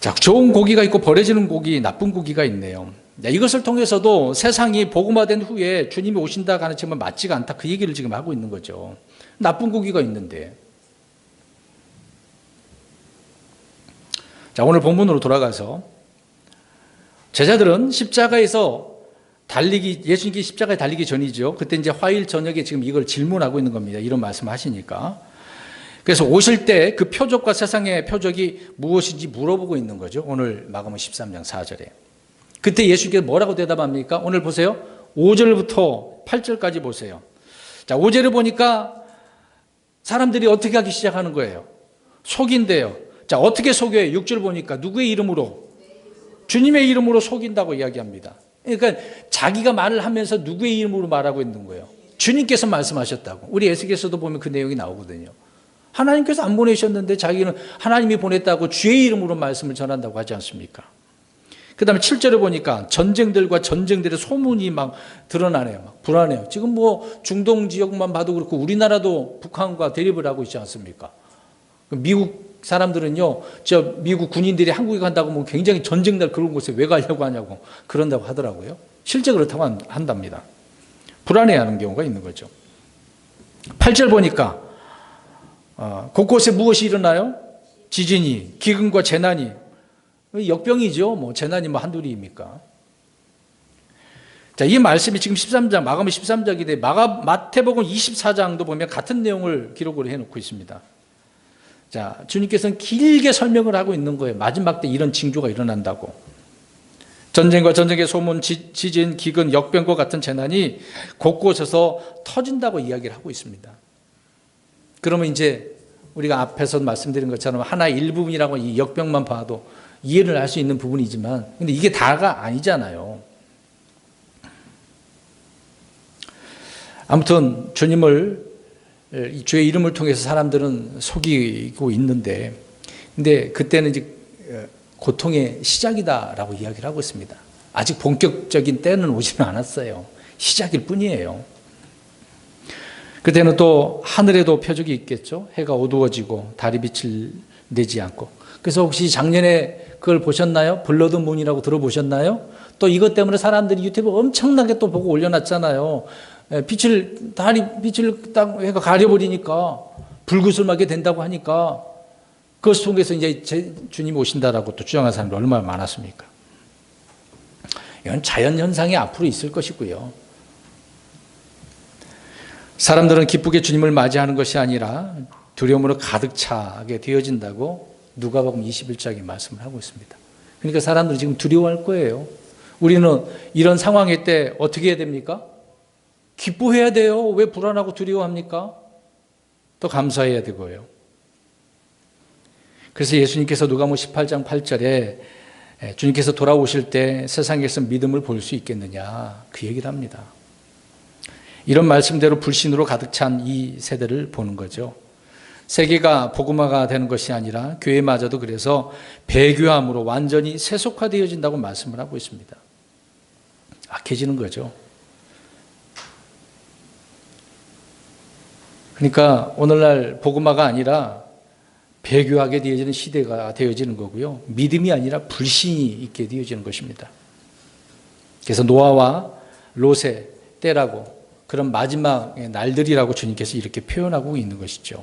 자, 좋은 고기가 있고 버려지는 고기, 나쁜 고기가 있네요. 이것을 통해서도 세상이 복음화된 후에 주님이 오신다 가르치면 맞지가 않다. 그 얘기를 지금 하고 있는 거죠. 나쁜 고기가 있는데. 자, 오늘 본문으로 돌아가서 제자들은 십자가에서 예수님께 십자가에 달리기 전이죠. 그때 이제 화요일 저녁에 지금 이걸 질문하고 있는 겁니다. 이런 말씀 하시니까. 그래서 오실 때 그 표적과 세상의 표적이 무엇인지 물어보고 있는 거죠. 오늘 마가복음 13장 4절에. 그때 예수님께서 뭐라고 대답합니까? 오늘 보세요. 5절부터 8절까지 보세요. 자, 5절을 보니까 사람들이 어떻게 하기 시작하는 거예요? 속인대요. 자, 어떻게 속여요? 6절 보니까 누구의 이름으로? 주님의 이름으로 속인다고 이야기합니다. 그러니까 자기가 말을 하면서 누구의 이름으로 말하고 있는 거예요? 주님께서 말씀하셨다고. 우리 에스겔서도 보면 그 내용이 나오거든요. 하나님께서 안 보내셨는데 자기는 하나님이 보냈다고 주의 이름으로 말씀을 전한다고 하지 않습니까? 그 다음에 7절에 보니까 전쟁들과 전쟁들의 소문이 막 드러나네요. 막 불안해요. 지금 뭐 중동 지역만 봐도 그렇고 우리나라도 북한과 대립을 하고 있지 않습니까? 미국 사람들은요, 저 미국 군인들이 한국에 간다고 하면 굉장히 전쟁날 그런 곳에 왜 가려고 하냐고 그런다고 하더라고요. 실제 그렇다고 한답니다. 불안해하는 경우가 있는 거죠. 8절 보니까 곳곳에 무엇이 일어나요? 지진이, 기근과 재난이. 역병이죠. 뭐 재난이 뭐 한둘이입니까? 자, 이 말씀이 지금 13장, 마가복음 13장인데 마태복음 24장도 보면 같은 내용을 기록을 해놓고 있습니다. 자, 주님께서는 길게 설명을 하고 있는 거예요. 마지막 때 이런 징조가 일어난다고. 전쟁과 전쟁의 소문, 지진, 기근, 역병과 같은 재난이 곳곳에서 터진다고 이야기를 하고 있습니다. 그러면 이제 우리가 앞에서 말씀드린 것처럼 하나의 일부분이라고 이 역병만 봐도 이해를 할 수 있는 부분이지만, 근데 이게 다가 아니잖아요. 아무튼 주님을, 주의 이름을 통해서 사람들은 속이고 있는데, 근데 그때는 이제 고통의 시작이다라고 이야기를 하고 있습니다. 아직 본격적인 때는 오지는 않았어요. 시작일 뿐이에요. 그때는 또 하늘에도 표적이 있겠죠. 해가 어두워지고 달이 빛을 내지 않고. 그래서 혹시 작년에 그걸 보셨나요? 블러드 문이라고 들어보셨나요? 또 이것 때문에 사람들이 유튜브 엄청나게 또 보고 올려놨잖아요. 달이 빛을 딱 해가 가려버리니까 불구슬하게 된다고 하니까 그것 속에서 이제 주님 오신다라고 또 주장하는 사람들이 얼마나 많았습니까? 이건 자연현상이 앞으로 있을 것이고요. 사람들은 기쁘게 주님을 맞이하는 것이 아니라 두려움으로 가득 차게 되어진다고 누가복음 21장에 말씀을 하고 있습니다. 그러니까 사람들이 지금 두려워할 거예요. 우리는 이런 상황일 때 어떻게 해야 됩니까? 기뻐해야 돼요. 왜 불안하고 두려워합니까? 또 감사해야 되고요. 그래서 예수님께서 누가복음 18장 8절에 주님께서 돌아오실 때 세상에서 믿음을 볼 수 있겠느냐, 그 얘기를 합니다. 이런 말씀대로 불신으로 가득 찬 이 세대를 보는 거죠. 세계가 복음화가 되는 것이 아니라 교회마저도 그래서 배교함으로 완전히 세속화되어진다고 말씀을 하고 있습니다. 악해지는 거죠. 그러니까 오늘날 복음화가 아니라 배교하게 되어지는 시대가 되어지는 거고요. 믿음이 아니라 불신이 있게 되어지는 것입니다. 그래서 노아와 롯의 때라고, 그런 마지막 날들이라고 주님께서 이렇게 표현하고 있는 것이죠.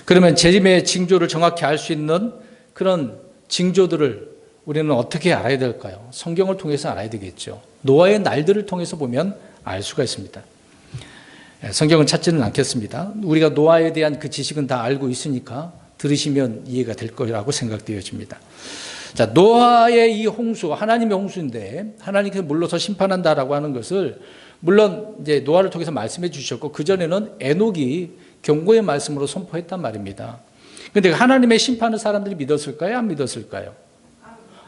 그러면 재림의 징조를 정확히 알 수 있는 그런 징조들을 우리는 어떻게 알아야 될까요? 성경을 통해서 알아야 되겠죠. 노아의 날들을 통해서 보면 알 수가 있습니다. 성경은 찾지는 않겠습니다. 우리가 노아에 대한 그 지식은 다 알고 있으니까 들으시면 이해가 될 거라고 생각되어집니다. 자, 노아의 이 홍수, 하나님의 홍수인데 하나님께서 물러서 심판한다라고 하는 것을 물론 이제 노아를 통해서 말씀해 주셨고, 그전에는 에녹이 경고의 말씀으로 선포했단 말입니다. 그런데 하나님의 심판을 사람들이 믿었을까요? 안 믿었을까요?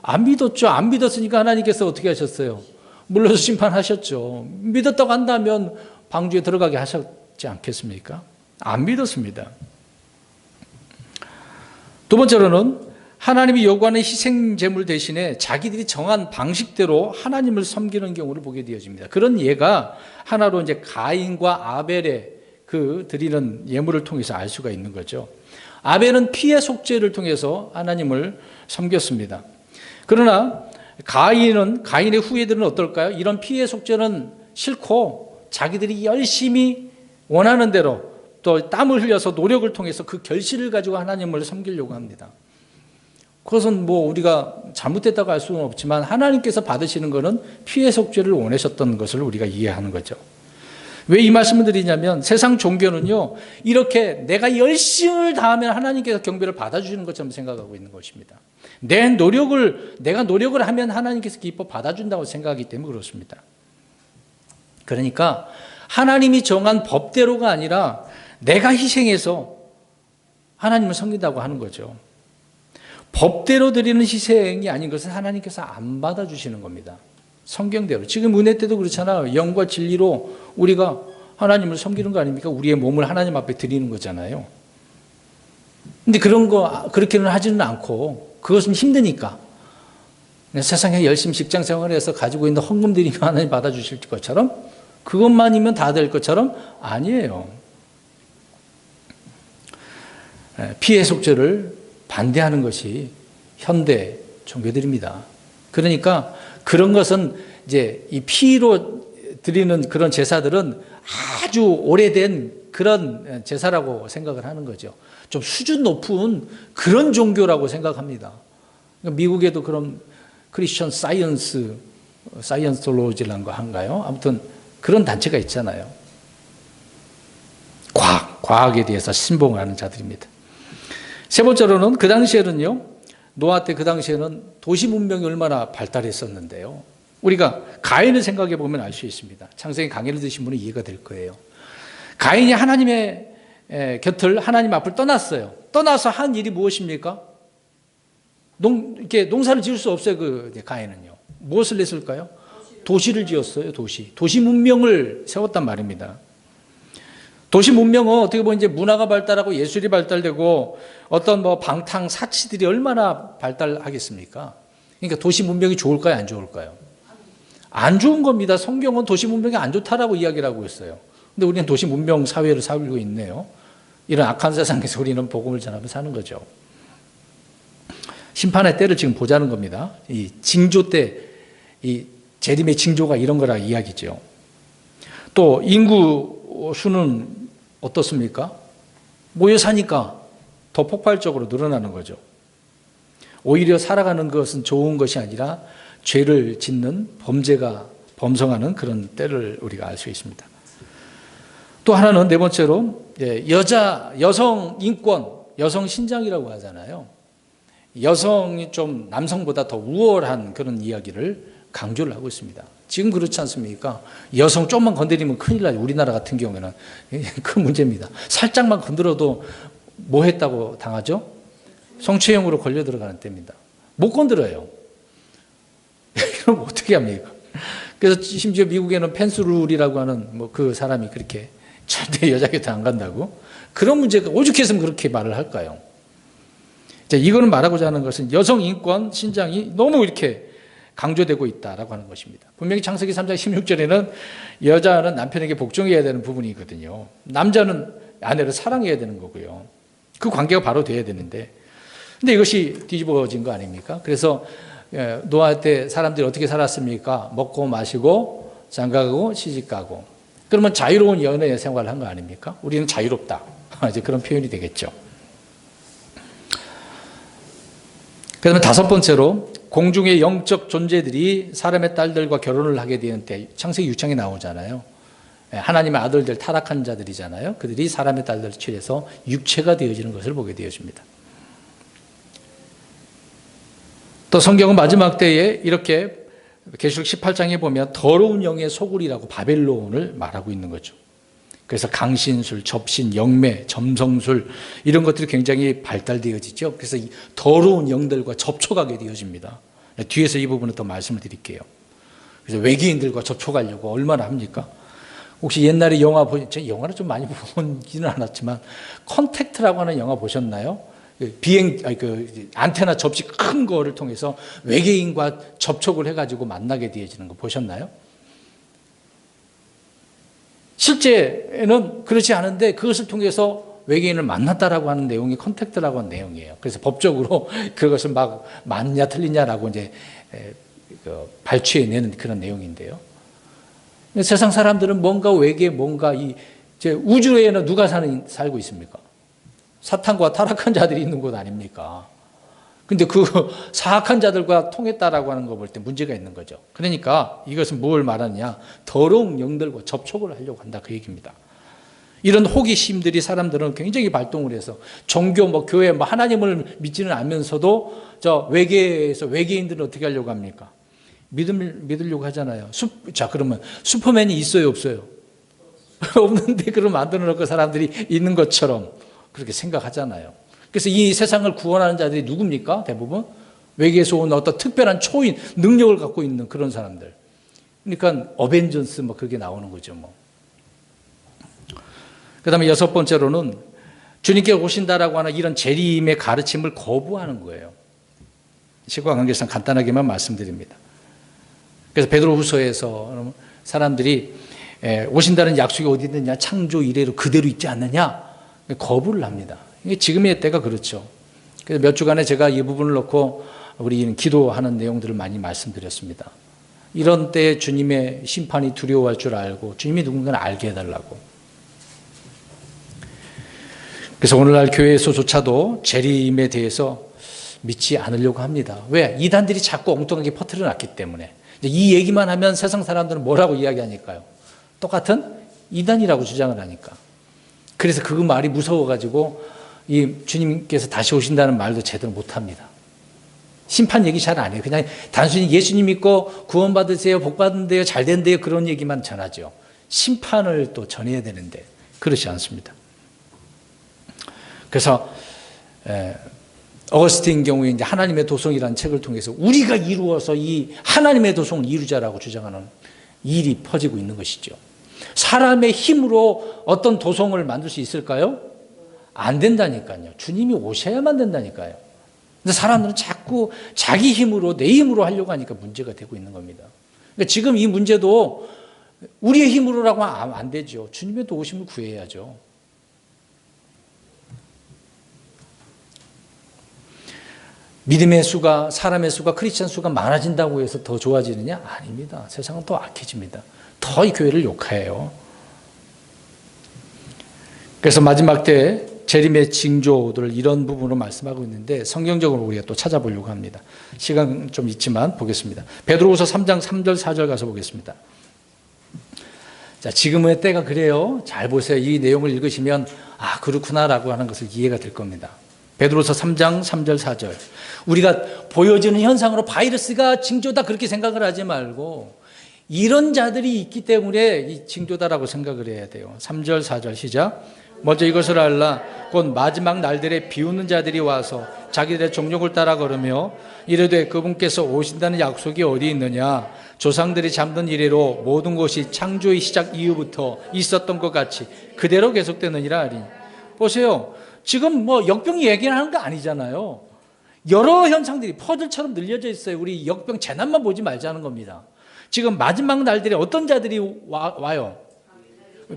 안 믿었죠. 안 믿었으니까 하나님께서 어떻게 하셨어요? 물러서 심판하셨죠. 믿었다고 한다면 방주에 들어가게 하셨지 않겠습니까? 안 믿었습니다. 두 번째로는 하나님이 요구하는 희생 제물 대신에 자기들이 정한 방식대로 하나님을 섬기는 경우를 보게 되어집니다. 그런 예가 하나로 이제 가인과 아벨의 그 드리는 예물을 통해서 알 수가 있는 거죠. 아벨은 피의 속죄를 통해서 하나님을 섬겼습니다. 그러나 가인의 후예들은 어떨까요? 이런 피의 속죄는 싫고 자기들이 열심히 원하는 대로 또 땀을 흘려서 노력을 통해서 그 결실을 가지고 하나님을 섬기려고 합니다. 그것은 뭐 우리가 잘못됐다고 할 수는 없지만 하나님께서 받으시는 것은 피의 속죄를 원하셨던 것을 우리가 이해하는 거죠. 왜 이 말씀을 드리냐면 세상 종교는요, 이렇게 내가 열심을 다하면 하나님께서 경배를 받아주시는 것처럼 생각하고 있는 것입니다. 내가 노력을 하면 하나님께서 기뻐 받아준다고 생각하기 때문에 그렇습니다. 그러니까 하나님이 정한 법대로가 아니라 내가 희생해서 하나님을 섬긴다고 하는 거죠. 법대로 드리는 희생이 아닌 것은 하나님께서 안 받아주시는 겁니다. 성경대로. 지금 은혜 때도 그렇잖아요. 영과 진리로 우리가 하나님을 섬기는 거 아닙니까? 우리의 몸을 하나님 앞에 드리는 거잖아요. 근데 그렇게는 하지는 않고, 그것은 힘드니까. 세상에 열심히 직장 생활해서 가지고 있는 헌금 드리면 하나님 받아주실 것처럼, 그것만이면 다 될 것처럼 아니에요. 피의 속죄를 반대하는 것이 현대 종교들입니다. 그러니까 그런 것은 이제 이 피로 드리는 그런 제사들은 아주 오래된 그런 제사라고 생각을 하는 거죠. 좀 수준 높은 그런 종교라고 생각합니다. 미국에도 그런 크리스천 사이언스로지라는 거 한가요? 아무튼 그런 단체가 있잖아요. 과학에 대해서 신봉하는 자들입니다. 세 번째로는 그 당시에는요, 노아 때 그 당시에는 도시 문명이 얼마나 발달했었는데요. 우리가 가인을 생각해 보면 알 수 있습니다. 창세기 강의를 드신 분은 이해가 될 거예요. 가인이 하나님의 곁을, 하나님 앞을 떠났어요. 떠나서 한 일이 무엇입니까? 이렇게 농사를 지을 수 없어요. 가인은요. 무엇을 했을까요? 도시를 지었어요. 도시 문명을 세웠단 말입니다. 도시 문명은 어떻게 보면 이제 문화가 발달하고 예술이 발달되고 어떤 방탕 사치들이 얼마나 발달하겠습니까? 그러니까 도시 문명이 좋을까요, 안 좋을까요? 안 좋은 겁니다. 성경은 도시 문명이 안 좋다라고 이야기를 하고 있어요. 근데 우리는 도시 문명 사회를 살고 있네요. 이런 악한 세상에서 우리는 복음을 전하며 사는 거죠. 심판의 때를 지금 보자는 겁니다. 이 징조 때, 이 재림의 징조가 이런 거라 이야기죠. 또 인구 수는 어떻습니까? 모여 사니까 더 폭발적으로 늘어나는 거죠. 오히려 살아가는 것은 좋은 것이 아니라 죄를 짓는 범죄가 범성하는 그런 때를 우리가 알 수 있습니다. 또 하나는 네 번째로 여성 인권, 여성 신장이라고 하잖아요. 여성이 좀 남성보다 더 우월한 그런 이야기를 강조를 하고 있습니다. 지금 그렇지 않습니까? 여성 조금만 건드리면 큰일 나요. 우리나라 같은 경우에는 큰 문제입니다. 살짝만 건드려도 뭐 했다고 당하죠? 성추행으로 걸려 들어가는 때입니다. 못 건드려요. 그럼 어떻게 합니까? 그래서 심지어 미국에는 펜스룰이라고 하는 그 사람이 그렇게 절대 여자 곁에 안 간다고? 그런 문제가 오죽했으면 그렇게 말을 할까요? 자, 이거는 말하고자 하는 것은 여성 인권 신장이 너무 이렇게 강조되고 있다라고 하는 것입니다. 분명히 창세기 3장 16절에는 여자는 남편에게 복종해야 되는 부분이 있거든요. 남자는 아내를 사랑해야 되는 거고요. 그 관계가 바로 돼야 되는데, 근데 이것이 뒤집어진 거 아닙니까? 그래서 노아 때 사람들이 어떻게 살았습니까? 먹고 마시고 장가가고 시집가고. 그러면 자유로운 연애 생활을 한 거 아닙니까? 우리는 자유롭다. 이제 그런 표현이 되겠죠. 그다음에 다섯 번째로 공중의 영적 존재들이 사람의 딸들과 결혼을 하게 되는 때 창세기 6장에 나오잖아요. 하나님의 아들들 타락한 자들이잖아요. 그들이 사람의 딸들을 취해서 육체가 되어지는 것을 보게 되어집니다. 또 성경은 마지막 때에 이렇게 계시록 18장에 보면 더러운 영의 소굴이라고 바벨론을 말하고 있는 거죠. 그래서 강신술, 접신, 영매, 점성술 이런 것들이 굉장히 발달되어지죠. 그래서 이 더러운 영들과 접촉하게 되어집니다. 뒤에서 이 부분은 또 말씀을 드릴게요. 그래서 외계인들과 접촉하려고 얼마나 합니까? 혹시 옛날에 영화 저 영화를 좀 많이 보지는 않았지만 컨택트라고 하는 영화 보셨나요? 안테나 접시 큰 거를 통해서 외계인과 접촉을 해가지고 만나게 되어지는 거 보셨나요? 실제는 그렇지 않은데 그것을 통해서 외계인을 만났다라고 하는 내용이 컨택트라고 하는 내용이에요. 그래서 법적으로 그것을 막 맞냐 틀리냐라고 이제 발췌해내는 그런 내용인데요. 세상 사람들은 뭔가 외계 뭔가 이제 우주에는 누가 살고 있습니까? 사탄과 타락한 자들이 있는 곳 아닙니까? 근데 그 사악한 자들과 통했다라고 하는 거 볼 때 문제가 있는 거죠. 그러니까 이것은 뭘 말하느냐? 더러운 영들과 접촉을 하려고 한다 그 얘기입니다. 이런 호기심들이 사람들은 굉장히 발동을 해서 종교 교회 하나님을 믿지는 않으면서도 저 외계에서 외계인들은 어떻게 하려고 합니까? 믿으려고 하잖아요. 자, 그러면 슈퍼맨이 있어요, 없어요? 없는데 그럼 만들어 놓고 사람들이 있는 것처럼 그렇게 생각하잖아요. 그래서 이 세상을 구원하는 자들이 누굽니까? 대부분 외계에서 온 어떤 특별한 초인 능력을 갖고 있는 그런 사람들. 그러니까 어벤져스 그게 나오는 거죠. 그다음에 여섯 번째로는 주님께 오신다라고 하는 이런 재림의 가르침을 거부하는 거예요. 시과 관계상 간단하게만 말씀드립니다. 그래서 베드로후서에서 사람들이 오신다는 약속이 어디 있느냐? 창조 이래로 그대로 있지 않느냐? 거부를 합니다. 이게 지금의 때가 그렇죠. 그래서 몇 주간에 제가 이 부분을 놓고 우리 기도하는 내용들을 많이 말씀드렸습니다. 이런 때에 주님의 심판이 두려워할 줄 알고 주님이 누군가를 알게 해달라고. 그래서 오늘날 교회에서조차도 재림에 대해서 믿지 않으려고 합니다. 왜? 이단들이 자꾸 엉뚱하게 퍼뜨려 놨기 때문에. 이 얘기만 하면 세상 사람들은 뭐라고 이야기하니까요? 똑같은 이단이라고 주장을 하니까. 그래서 그 말이 무서워가지고 이 주님께서 다시 오신다는 말도 제대로 못합니다. 심판 얘기 잘 안 해요. 그냥 단순히 예수님 믿고 구원 받으세요, 복 받는데요, 잘 된대요, 그런 얘기만 전하죠. 심판을 또 전해야 되는데 그렇지 않습니다. 그래서 어거스틴 경우에 이제 하나님의 도성이라는 책을 통해서 우리가 이루어서 이 하나님의 도성을 이루자라고 주장하는 일이 퍼지고 있는 것이죠. 사람의 힘으로 어떤 도성을 만들 수 있을까요? 안 된다니까요. 주님이 오셔야만 된다니까요. 근데 사람들은 자꾸 자기 힘으로, 내 힘으로 하려고 하니까 문제가 되고 있는 겁니다. 그러니까 지금 이 문제도 우리의 힘으로라고 하면 안 되죠. 주님의 도우심을 구해야죠. 믿음의 수가, 사람의 수가, 크리스찬 수가 많아진다고 해서 더 좋아지느냐? 아닙니다. 세상은 더 악해집니다. 더 이 교회를 욕해요. 그래서 마지막 때 재림의 징조들을 이런 부분으로 말씀하고 있는데 성경적으로 우리가 또 찾아보려고 합니다. 시간 좀 있지만 보겠습니다. 베드로후서 3장 3절 4절 가서 보겠습니다. 자, 지금의 때가 그래요. 잘 보세요. 이 내용을 읽으시면 아, 그렇구나라고 하는 것을 이해가 될 겁니다. 베드로서 3장 3절 4절. 우리가 보여지는 현상으로 바이러스가 징조다 그렇게 생각을 하지 말고 이런 자들이 있기 때문에 이 징조다라고 생각을 해야 돼요. 3절 4절 시작. 먼저 이것을 알라. 곧 마지막 날들에 비웃는 자들이 와서 자기들의 정욕을 따라 걸으며 이르되 그분께서 오신다는 약속이 어디 있느냐. 조상들이 잠든 이래로 모든 것이 창조의 시작 이후부터 있었던 것 같이 그대로 계속되느니라 하리니. 보세요. 지금 뭐 역병 얘기하는 거 아니잖아요. 여러 현상들이 퍼즐처럼 늘려져 있어요. 우리 역병 재난만 보지 말자는 겁니다. 지금 마지막 날들에 어떤 자들이 와요?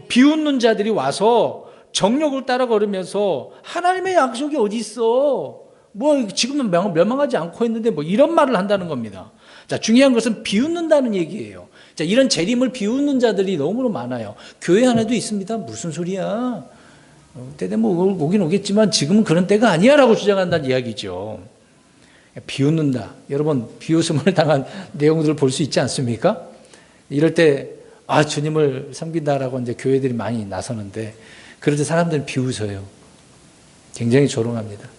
비웃는 자들이 와서 정욕을 따라 걸으면서 하나님의 약속이 어디 있어? 뭐 지금은 멸망하지 않고 있는데 뭐 이런 말을 한다는 겁니다. 자, 중요한 것은 비웃는다는 얘기예요. 자, 이런 재림을 비웃는 자들이 너무나 많아요. 교회 안에도 있습니다. 무슨 소리야? 때되 뭐 오긴 오겠지만 지금은 그런 때가 아니야라고 주장한다는 이야기죠. 비웃는다. 여러분 비웃음을 당한 내용들을 볼 수 있지 않습니까? 이럴 때 아, 주님을 섬긴다라고 이제 교회들이 많이 나서는데 그럴 때 사람들은 비웃어요. 굉장히 조롱합니다.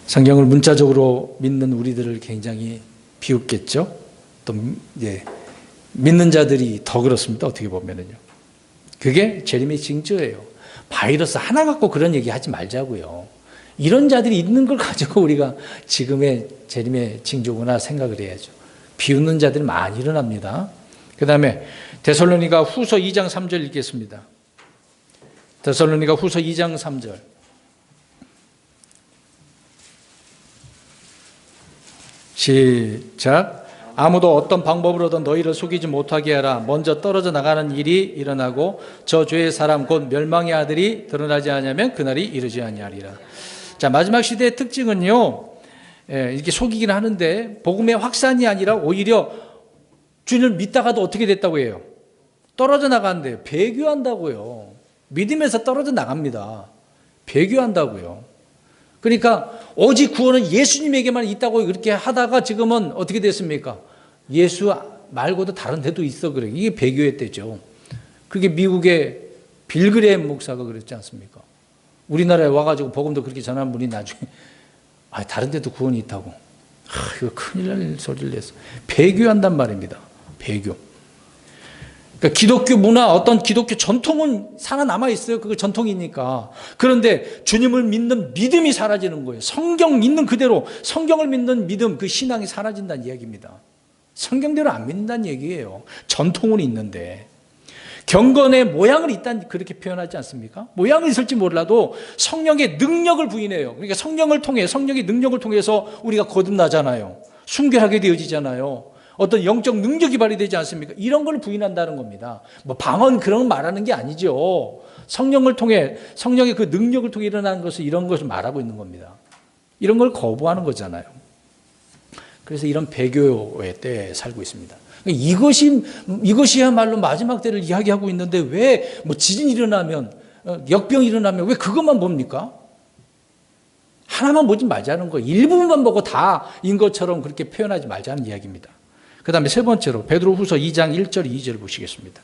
성경을 문자적으로 믿는 우리들을 굉장히 비웃겠죠. 또 믿는 자들이 더 그렇습니다. 어떻게 보면은요. 그게 재림의 징조예요. 바이러스 하나 갖고 그런 얘기 하지 말자고요. 이런 자들이 있는 걸 가지고 우리가 지금의 재림의 징조구나 생각을 해야죠. 비웃는 자들이 많이 일어납니다. 그 다음에 데살로니가 후서 2장 3절 읽겠습니다. 데살로니가 후서 2장 3절. 시작. 아무도 어떤 방법으로든 너희를 속이지 못하게 하라. 먼저 떨어져 나가는 일이 일어나고 저 죄의 사람 곧 멸망의 아들이 드러나지 않으면 그날이 이르지 아니하리라. 자, 마지막 시대의 특징은요, 이렇게 속이긴 하는데 복음의 확산이 아니라 오히려 주님을 믿다가도 어떻게 됐다고 해요? 떨어져 나간대요. 배교한다고요. 믿음에서 떨어져 나갑니다. 배교한다고요. 그러니까 오직 구원은 예수님에게만 있다고 그렇게 하다가 지금은 어떻게 됐습니까? 예수 말고도 다른 데도 있어 그래요. 이게 배교의 때죠. 그게 미국의 빌그레헴 목사가 그랬지 않습니까? 우리나라에 와가지고 복음도 그렇게 전한 분이 나중에 다른 데도 구원이 있다고. 이거 큰일 날 소리를 냈어. 배교한단 말입니다. 배교. 그러니까 기독교 문화, 어떤 기독교 전통은 살아남아 있어요. 그거 전통이니까. 그런데 주님을 믿는 믿음이 사라지는 거예요. 성경 믿는 그대로, 성경을 믿는 믿음, 그 신앙이 사라진다는 이야기입니다. 성경대로 안 믿는다는 얘기예요. 전통은 있는데. 경건의 모양은 있다는 그렇게 표현하지 않습니까? 모양은 있을지 몰라도 성령의 능력을 부인해요. 그러니까 성령을 통해, 성령의 능력을 통해서 우리가 거듭나잖아요. 순결하게 되어지잖아요. 어떤 영적 능력이 발휘되지 않습니까? 이런 걸 부인한다는 겁니다. 뭐 방언 그런 거 말하는 게 아니죠. 성령을 통해, 성령의 그 능력을 통해 일어나는 것을 이런 것을 말하고 있는 겁니다. 이런 걸 거부하는 거잖아요. 그래서 이런 배교의 때에 살고 있습니다. 이것이야말로 마지막 때를 이야기하고 있는데 왜 뭐 지진 일어나면, 역병 일어나면 왜 그것만 봅니까? 하나만 보지 말자는 거예요. 일부분만 보고 다인 것처럼 그렇게 표현하지 말자는 이야기입니다. 그 다음에 세 번째로 베드로후서 2장 1절 2절 보시겠습니다.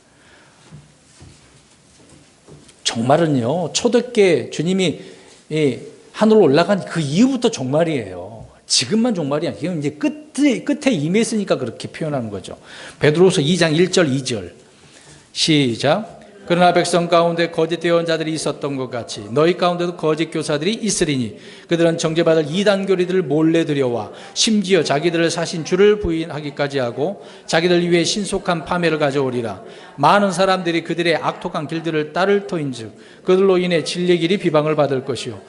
종말은요, 초대께 주님이 하늘로 올라간 그 이후부터 종말이에요. 지금만 종말이 아니에요. 지금 이제 끝에 임했으니까 그렇게 표현하는 거죠. 베드로서 2장 1절 2절 시작. 그러나 백성 가운데 거짓 예언자들이 있었던 것 같이 너희 가운데도 거짓 교사들이 있으리니 그들은 정죄받을 이단 교리들을 몰래 들여와 심지어 자기들을 사신 주를 부인하기까지 하고 자기들 위해 신속한 파멸을 가져오리라. 많은 사람들이 그들의 악독한 길들을 따를 터인즉 그들로 인해 진리의 길이 비방을 받을 것이요.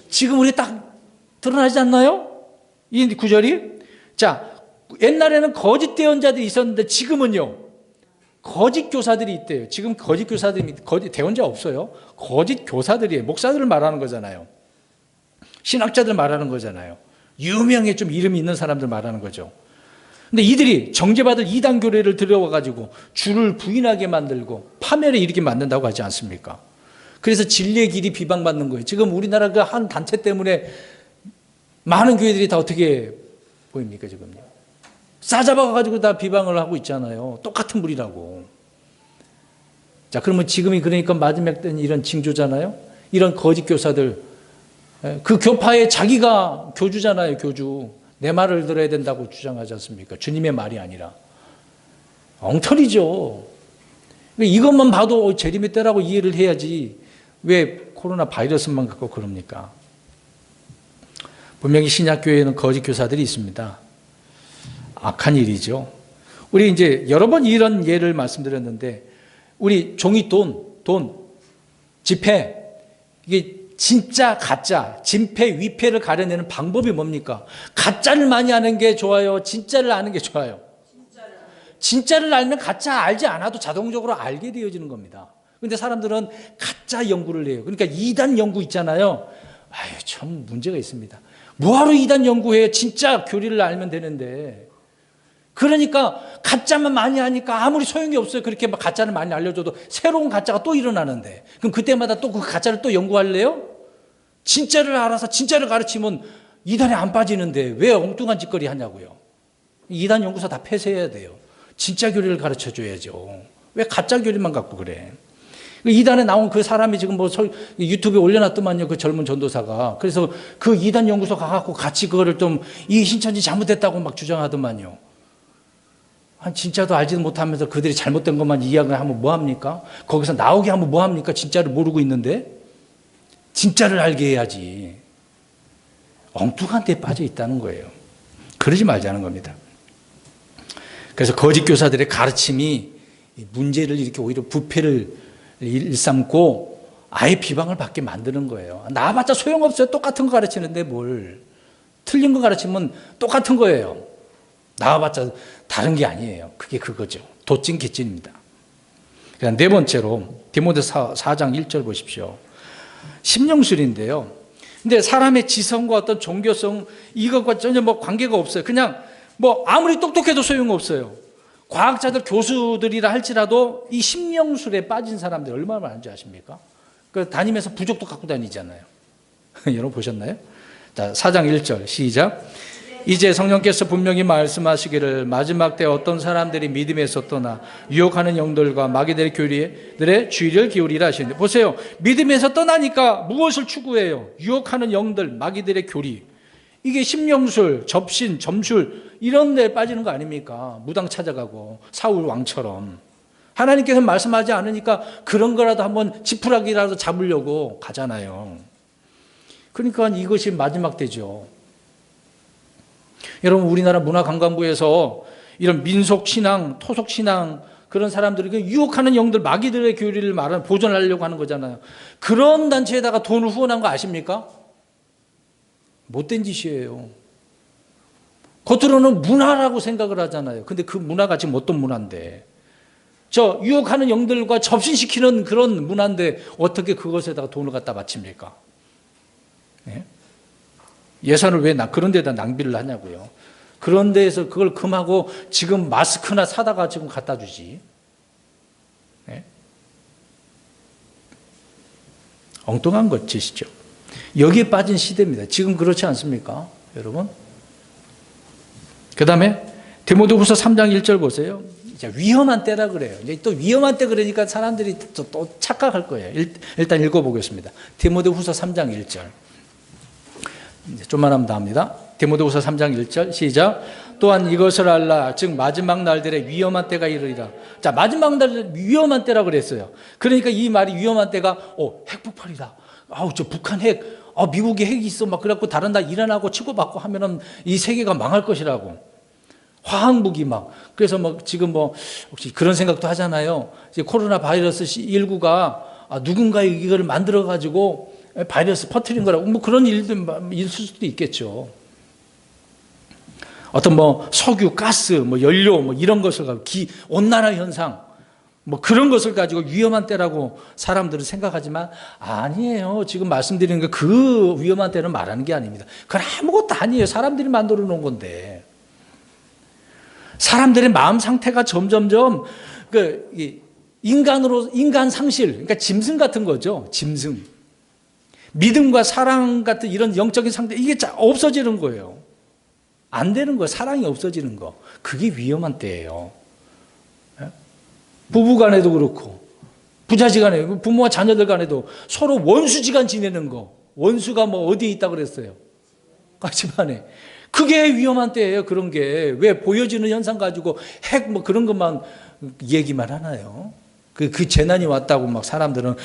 지금 우리 딱 드러나지 않나요? 이 구절이. 자, 옛날에는 거짓 예언자들이 있었는데 지금은요, 거짓 교사들이 있대요. 지금 거짓 교사들이, 거짓 대언자 없어요. 거짓 교사들이에요. 목사들을 말하는 거잖아요. 신학자들 말하는 거잖아요. 유명해 좀 이름이 있는 사람들 말하는 거죠. 근데 이들이 정죄받을 이단 교례를 들여와가지고 주를 부인하게 만들고 파멸에 이르게 만든다고 하지 않습니까? 그래서 진리의 길이 비방받는 거예요. 지금 우리나라 그 한 단체 때문에 많은 교회들이 다 어떻게 보입니까, 지금요? 싸잡아가지고 다 비방을 하고 있잖아요. 똑같은 물이라고. 자, 그러면 지금이 그러니까 마지막 때는 이런 징조잖아요. 이런 거짓 교사들, 그 교파에 자기가 교주잖아요, 교주. 내 말을 들어야 된다고 주장하지 않습니까? 주님의 말이 아니라. 엉터리죠. 이것만 봐도 재림의 때라고 이해를 해야지 왜 코로나 바이러스만 갖고 그럽니까? 분명히 신약교회에는 거짓 교사들이 있습니다. 악한 일이죠. 우리 이제 여러 번 이런 예를 말씀드렸는데, 우리 종이돈, 지폐, 이게 진짜 가짜, 진폐, 위폐를 가려내는 방법이 뭡니까? 가짜를 많이 아는 게 좋아요? 진짜를 아는 게 좋아요? 진짜를 알면 가짜 알지 않아도 자동적으로 알게 되어지는 겁니다. 그런데 사람들은 가짜 연구를 해요. 그러니까 이단 연구 있잖아요. 아유, 참 문제가 있습니다. 뭐하러 이단 연구해요? 진짜 교리를 알면 되는데. 그러니까 가짜만 많이 하니까 아무리 소용이 없어요. 그렇게 막 가짜를 많이 알려줘도 새로운 가짜가 또 일어나는데, 그럼 그때마다 또 그 가짜를 또 연구할래요? 진짜를 알아서 진짜를 가르치면 이단에 안 빠지는데 왜 엉뚱한 짓거리 하냐고요. 이단 연구소 다 폐쇄해야 돼요. 진짜 교리를 가르쳐 줘야죠. 왜 가짜 교리만 갖고 그래? 이단에 나온 그 사람이 지금 뭐 유튜브에 올려놨더만요. 그 젊은 전도사가. 그래서 그 이단 연구소 가갖고 같이 그거를 좀 이 신천지 잘못됐다고 막 주장하더만요. 진짜도 알지도 못하면서 그들이 잘못된 것만 이야기를 하면 뭐합니까? 거기서 나오게 하면 뭐합니까? 진짜를 모르고 있는데. 진짜를 알게 해야지. 엉뚱한 데 빠져 있다는 거예요. 그러지 말자는 겁니다. 그래서 거짓 교사들의 가르침이 문제를 이렇게 오히려 부패를 일삼고 아예 비방을 받게 만드는 거예요. 나와봤자 소용없어요. 똑같은 거 가르치는데 뭘. 틀린 거 가르치면 똑같은 거예요. 나와봤자 다른 게 아니에요. 그게 그거죠. 도찐 개찐입니다. 네 번째로 디모데 4장 1절 보십시오. 심령술인데요. 근데 사람의 지성과 어떤 종교성 이것과 전혀 뭐 관계가 없어요. 그냥 뭐 아무리 똑똑해도 소용없어요. 과학자들, 교수들이라 할지라도 이 심령술에 빠진 사람들 얼마나 많은지 아십니까? 그 다니면서 부적도 갖고 다니잖아요. 여러분 보셨나요? 자, 4장 1절 시작. 이제 성령께서 분명히 말씀하시기를 마지막 때 어떤 사람들이 믿음에서 떠나 유혹하는 영들과 마귀들의 교리들의 주의를 기울이라 하시는데, 보세요. 믿음에서 떠나니까 무엇을 추구해요? 유혹하는 영들, 마귀들의 교리. 이게 심령술, 접신, 점술 이런 데 빠지는 거 아닙니까? 무당 찾아가고 사울 왕처럼. 하나님께서 말씀하지 않으니까 그런 거라도 한번 지푸라기라도 잡으려고 가잖아요. 그러니까 이것이 마지막 때죠. 여러분, 우리나라 문화관광부에서 이런 민속신앙, 토속신앙 그런 사람들이 유혹하는 영들, 마귀들의 교리를 말하는 보존하려고 하는 거잖아요. 그런 단체에다가 돈을 후원한 거 아십니까? 못된 짓이에요. 겉으로는 문화라고 생각을 하잖아요. 근데 그 문화가 지금 어떤 문화인데, 저 유혹하는 영들과 접신시키는 그런 문화인데 어떻게 그것에다가 돈을 갖다 바칩니까? 예? 예산을 왜 그런 데다 낭비를 하냐고요. 그런 데에서 그걸 금하고 지금 마스크나 사다가 지금 갖다 주지. 네? 엉뚱한 것 짓이죠. 여기에 빠진 시대입니다. 지금 그렇지 않습니까, 여러분? 그 다음에 디모데후서 3장 1절 보세요. 이제 위험한 때라 그래요. 이제 또 위험한 때 그러니까 사람들이 또 착각할 거예요. 일단 읽어보겠습니다. 디모데후서 3장 1절. 이제 좀만 하면 다 합니다. 디모데후서 3장 1절 시작. 또한 이것을 알라. 즉 마지막 날들에 위험한 때가 이르리라. 자, 마지막 날 위험한 때라 그랬어요. 그러니까 이 말이 위험한 때가 핵폭발이다. 아우 저 북한 핵, 미국에 핵이 있어 막 그래갖고 다른 나라 일어나고 치고받고 하면은 이 세계가 망할 것이라고. 화학무기 막 그래서 뭐 지금 뭐 혹시 그런 생각도 하잖아요. 이제 코로나 바이러스 19가 누군가 이거를 만들어 가지고 바이러스 퍼뜨린 거라고 뭐 그런 일도 있을 수도 있겠죠. 어떤 뭐 석유, 가스, 뭐 연료 뭐 이런 것을 가지고 온난화 현상 뭐 그런 것을 가지고 위험한 때라고 사람들은 생각하지만 아니에요. 지금 말씀드리는 게 그 위험한 때는 말하는 게 아닙니다. 그건 아무것도 아니에요. 사람들이 만들어 놓은 건데. 사람들의 마음 상태가 점점점 인간 상실, 그러니까 짐승 같은 거죠. 짐승. 믿음과 사랑 같은 이런 영적인 상태, 이게 없어지는 거예요. 안 되는 거예요. 사랑이 없어지는 거. 그게 위험한 때예요. 부부 간에도 그렇고, 부자지 간에, 부모와 자녀들 간에도 서로 원수지간 지내는 거. 원수가 뭐 어디에 있다고 그랬어요? 집안에. 그게 위험한 때예요. 그런 게. 왜 보여지는 현상 가지고 핵 뭐 그런 것만 얘기만 하나요? 그 재난이 왔다고 막 사람들은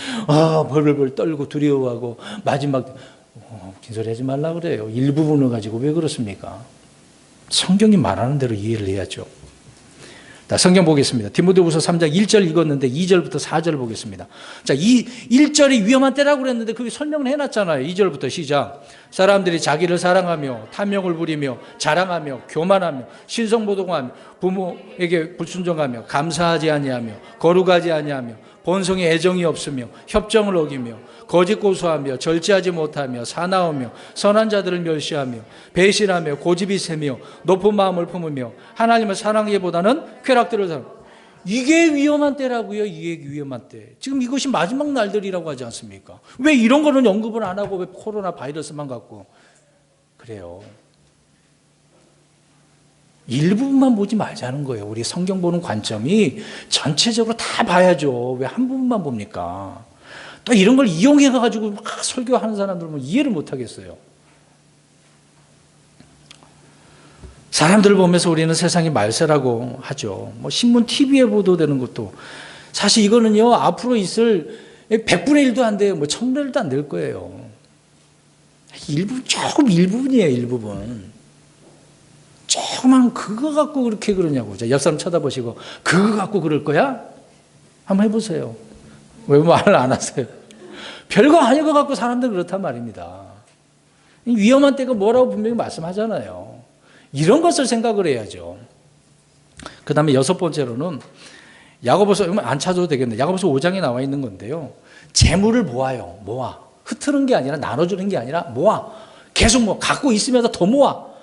벌벌 떨고 두려워하고 마지막 긴 소리 하지 말라 그래요. 일부분을 가지고 왜 그렇습니까? 성경이 말하는 대로 이해를 해야죠. 자, 성경 보겠습니다. 디모데후서 3장 1절 읽었는데 2절부터 4절 보겠습니다. 자, 이 1절이 위험한 때라고 그랬는데 그게 설명을 해놨잖아요. 2절부터 시작. 사람들이 자기를 사랑하며 탐욕을 부리며 자랑하며 교만하며 신성모독하며 부모에게 불순종하며 감사하지 아니하며 거룩하지 아니하며 본성에 애정이 없으며 협정을 어기며 거짓 고소하며 절제하지 못하며 사나우며 선한 자들을 멸시하며 배신하며 고집이 세며 높은 마음을 품으며 하나님을 사랑하기보다는 쾌락들을 사랑. 이게 위험한 때라고요. 이게 위험한 때. 지금 이것이 마지막 날들이라고 하지 않습니까? 왜 이런 거는 언급을 안 하고 왜 코로나 바이러스만 갖고 그래요. 일부분만 보지 말자는 거예요. 우리 성경 보는 관점이 전체적으로 다 봐야죠. 왜 한 부분만 봅니까? 또 이런 걸 이용해가지고 막 설교하는 사람들은 이해를 못 하겠어요. 사람들을 보면서 우리는 세상이 말세라고 하죠. 뭐 신문, TV에 보도되는 것도 사실 이거는요 앞으로 있을 100분의 1도 안 돼요. 뭐 1000분의 1도 안 될 거예요. 조금 일부분이에요. 일부분. 조그만 그거 갖고 그렇게 그러냐고. 옆 사람 쳐다보시고 그거 갖고 그럴 거야? 한번 해보세요. 왜 말을 안 하세요? 별거 아닌 거 갖고 사람들 그렇단 말입니다. 위험한 때가 뭐라고 분명히 말씀하잖아요. 이런 것을 생각을 해야죠. 그 다음에 6번째로는 야고보서 안 찾아도 되겠네. 야고보서 5장에 나와 있는 건데요. 재물을 모아요. 모아. 흩트는 게 아니라 나눠주는 게 아니라 모아. 계속 모아. 갖고 있으면서 더 모아.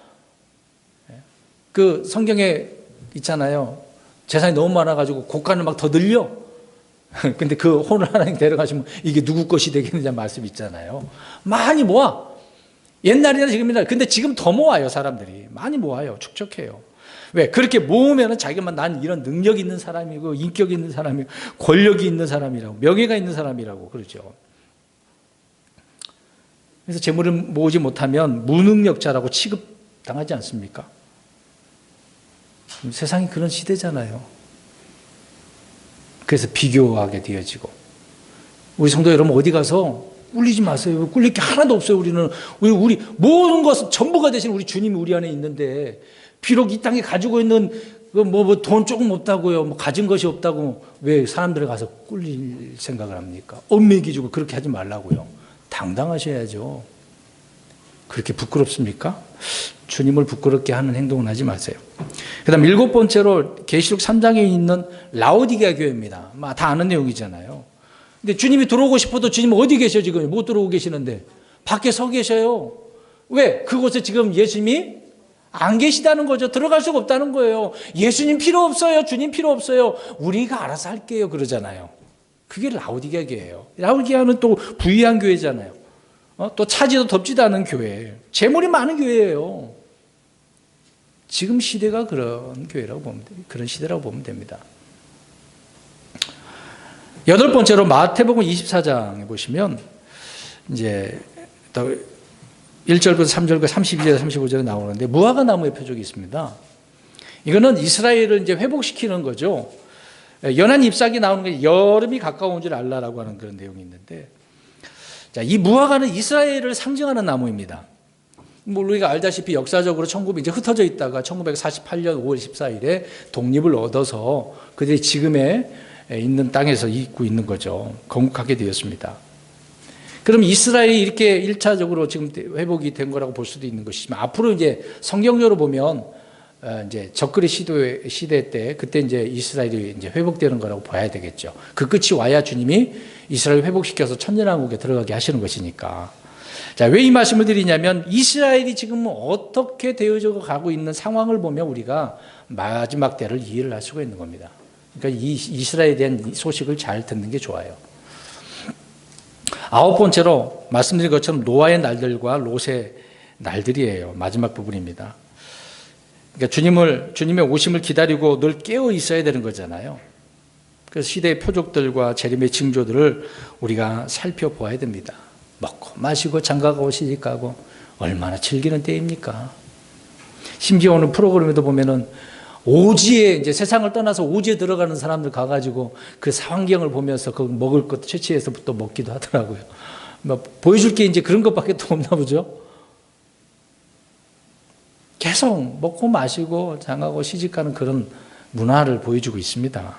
그 성경에 있잖아요. 재산이 너무 많아가지고 고가는 막 더 늘려. 근데 그 혼을 하나님 데려가시면 이게 누구 것이 되겠느냐 말씀 있잖아요. 많이 모아. 옛날이나 지금이나. 근데 지금 더 모아요, 사람들이. 많이 모아요. 축적해요. 왜? 그렇게 모으면 자기만 난 이런 능력 있는 사람이고, 인격 있는 사람이고, 권력이 있는 사람이라고, 명예가 있는 사람이라고 그러죠. 그래서 재물을 모으지 못하면 무능력자라고 취급당하지 않습니까? 세상이 그런 시대잖아요. 그래서 비교하게 되어지고. 우리 성도 여러분 어디 가서 꿀리지 마세요. 꿀릴 게 하나도 없어요. 우리 모든 것 전부가 되신 우리 주님이 우리 안에 있는데 비록 이 땅에 가지고 있는 돈 조금 없다고요. 뭐 가진 것이 없다고 왜 사람들 가서 꿀릴 생각을 합니까? 엄매기주고 그렇게 하지 말라고요. 당당하셔야죠. 그렇게 부끄럽습니까? 주님을 부끄럽게 하는 행동은 하지 마세요. 그 다음 7번째로 계시록 3장에 있는 라오디게아 교회입니다. 다 아는 내용이잖아요. 근데 주님이 들어오고 싶어도 주님 어디 계셔 지금? 못 들어오고 계시는데 밖에 서 계셔요. 왜? 그곳에 지금 예수님이 안 계시다는 거죠. 들어갈 수가 없다는 거예요. 예수님 필요 없어요. 주님 필요 없어요. 우리가 알아서 할게요. 그러잖아요. 그게 라오디게아 교회예요. 라오디게아는 또 부유한 교회잖아요. 또 차지도 덥지도 않은 교회. 재물이 많은 교회예요. 지금 시대가 그런 교회라고 보면 그런 시대라고 보면 됩니다. 여덟 번째로 마태복음 24장에 보시면 이제 1절부터 3절과 32절, 35절에 나오는데 무화과 나무의 표적이 있습니다. 이거는 이스라엘을 이제 회복시키는 거죠. 연한 잎사귀 나오는 게 여름이 가까운 줄 알라라고 하는 그런 내용이 있는데, 자, 이 무화과는 이스라엘을 상징하는 나무입니다. 뭐 우리가 알다시피 역사적으로 이제 흩어져 있다가 1948년 5월 14일에 독립을 얻어서 그들이 지금의 있는 땅에서 있고 있는 거죠. 건국하게 되었습니다. 그럼 이스라엘이 이렇게 1차적으로 지금 회복이 된 거라고 볼 수도 있는 것이지만, 앞으로 이제 성경적으로 보면 이제 적그리 시대 때 그때 이제 이스라엘이 이제 회복되는 거라고 봐야 되겠죠. 그 끝이 와야 주님이 이스라엘 회복시켜서 천년왕국에 들어가게 하시는 것이니까. 자, 왜 이 말씀을 드리냐면 이스라엘이 지금 어떻게 되어져 가고 있는 상황을 보면 우리가 마지막 때를 이해를 할 수가 있는 겁니다. 그러니까 이 이스라엘에 대한 소식을 잘 듣는 게 좋아요. 아홉 번째로 말씀드린 것처럼 노아의 날들과 롯의 날들이에요. 마지막 부분입니다. 그러니까 주님의 오심을 기다리고 늘 깨어 있어야 되는 거잖아요. 그래서 시대의 표적들과 재림의 징조들을 우리가 살펴보아야 됩니다. 먹고 마시고 장가가고 시집가고 얼마나 즐기는 때입니까? 심지어 오늘 프로그램에도 보면은 오지에 이제 세상을 떠나서 오지에 들어가는 사람들 가가지고 그 환경을 보면서 그 먹을 것 채취해서 또 먹기도 하더라고요. 뭐 보여줄 게 이제 그런 것밖에 또 없나 보죠. 계속 먹고 마시고 장가고 시집가는 그런 문화를 보여주고 있습니다.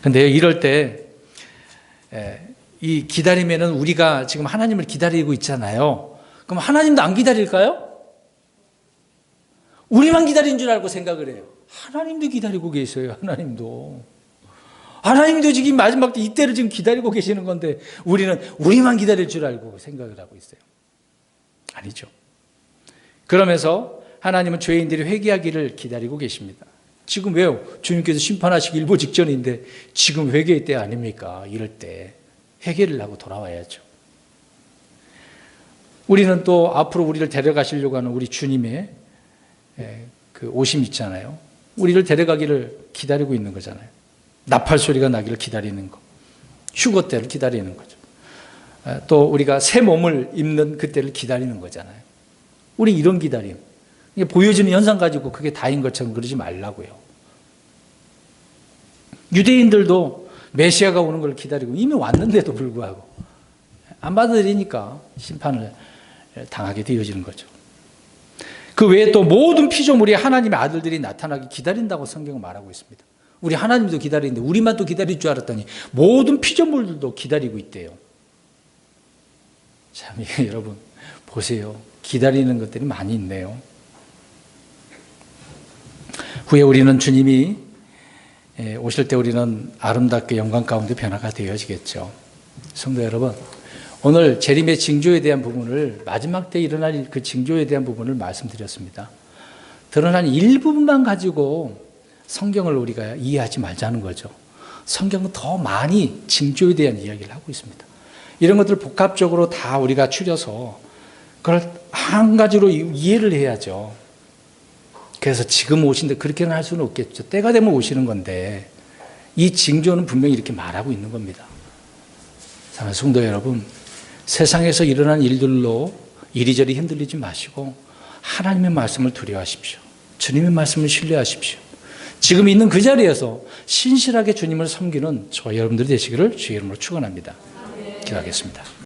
근데 이럴 때 이 기다림에는 우리가 지금 하나님을 기다리고 있잖아요. 그럼 하나님도 안 기다릴까요? 우리만 기다린 줄 알고 생각을 해요. 하나님도 기다리고 계세요. 하나님도 지금 마지막 때 이때를 지금 기다리고 계시는 건데 우리는 우리만 기다릴 줄 알고 생각을 하고 있어요. 아니죠. 그러면서 하나님은 죄인들이 회개하기를 기다리고 계십니다. 지금 왜요? 주님께서 심판하시기 일보 직전인데 지금 회개의 때 아닙니까? 이럴 때 회개를 하고 돌아와야죠. 우리는 또 앞으로 우리를 데려가시려고 하는 우리 주님의 그 오심 있잖아요. 우리를 데려가기를 기다리고 있는 거잖아요. 나팔 소리가 나기를 기다리는 거. 휴거 때를 기다리는 거죠. 또 우리가 새 몸을 입는 그때를 기다리는 거잖아요. 우리 이런 기다림. 보여지는 현상 가지고 그게 다인 것처럼 그러지 말라고요. 유대인들도 메시아가 오는 걸 기다리고 이미 왔는데도 불구하고 안 받아들이니까 심판을 당하게 되어지는 거죠. 그 외에 또 모든 피조물이 하나님의 아들들이 나타나기 기다린다고 성경은 말하고 있습니다. 우리 하나님도 기다리는데 우리만 또 기다릴 줄 알았더니 모든 피조물들도 기다리고 있대요. 참 여러분 보세요. 기다리는 것들이 많이 있네요. 후에 우리는 주님이 오실 때 우리는 아름답게 영광 가운데 변화가 되어지겠죠. 성도 여러분, 오늘 재림의 징조에 대한 부분을 마지막 때 일어날 그 징조에 대한 부분을 말씀드렸습니다. 드러난 일부분만 가지고 성경을 우리가 이해하지 말자는 거죠. 성경은 더 많이 징조에 대한 이야기를 하고 있습니다. 이런 것들을 복합적으로 다 우리가 추려서 그걸 한 가지로 이해를 해야죠. 그래서 지금 오신데 그렇게는 할 수는 없겠죠. 때가 되면 오시는 건데 이 징조는 분명히 이렇게 말하고 있는 겁니다. 사랑하는 성도 여러분, 세상에서 일어난 일들로 이리저리 흔들리지 마시고 하나님의 말씀을 두려워하십시오. 주님의 말씀을 신뢰하십시오. 지금 있는 그 자리에서 신실하게 주님을 섬기는 저와 여러분들이 되시기를 주의 이름으로 축원합니다. 기도하겠습니다.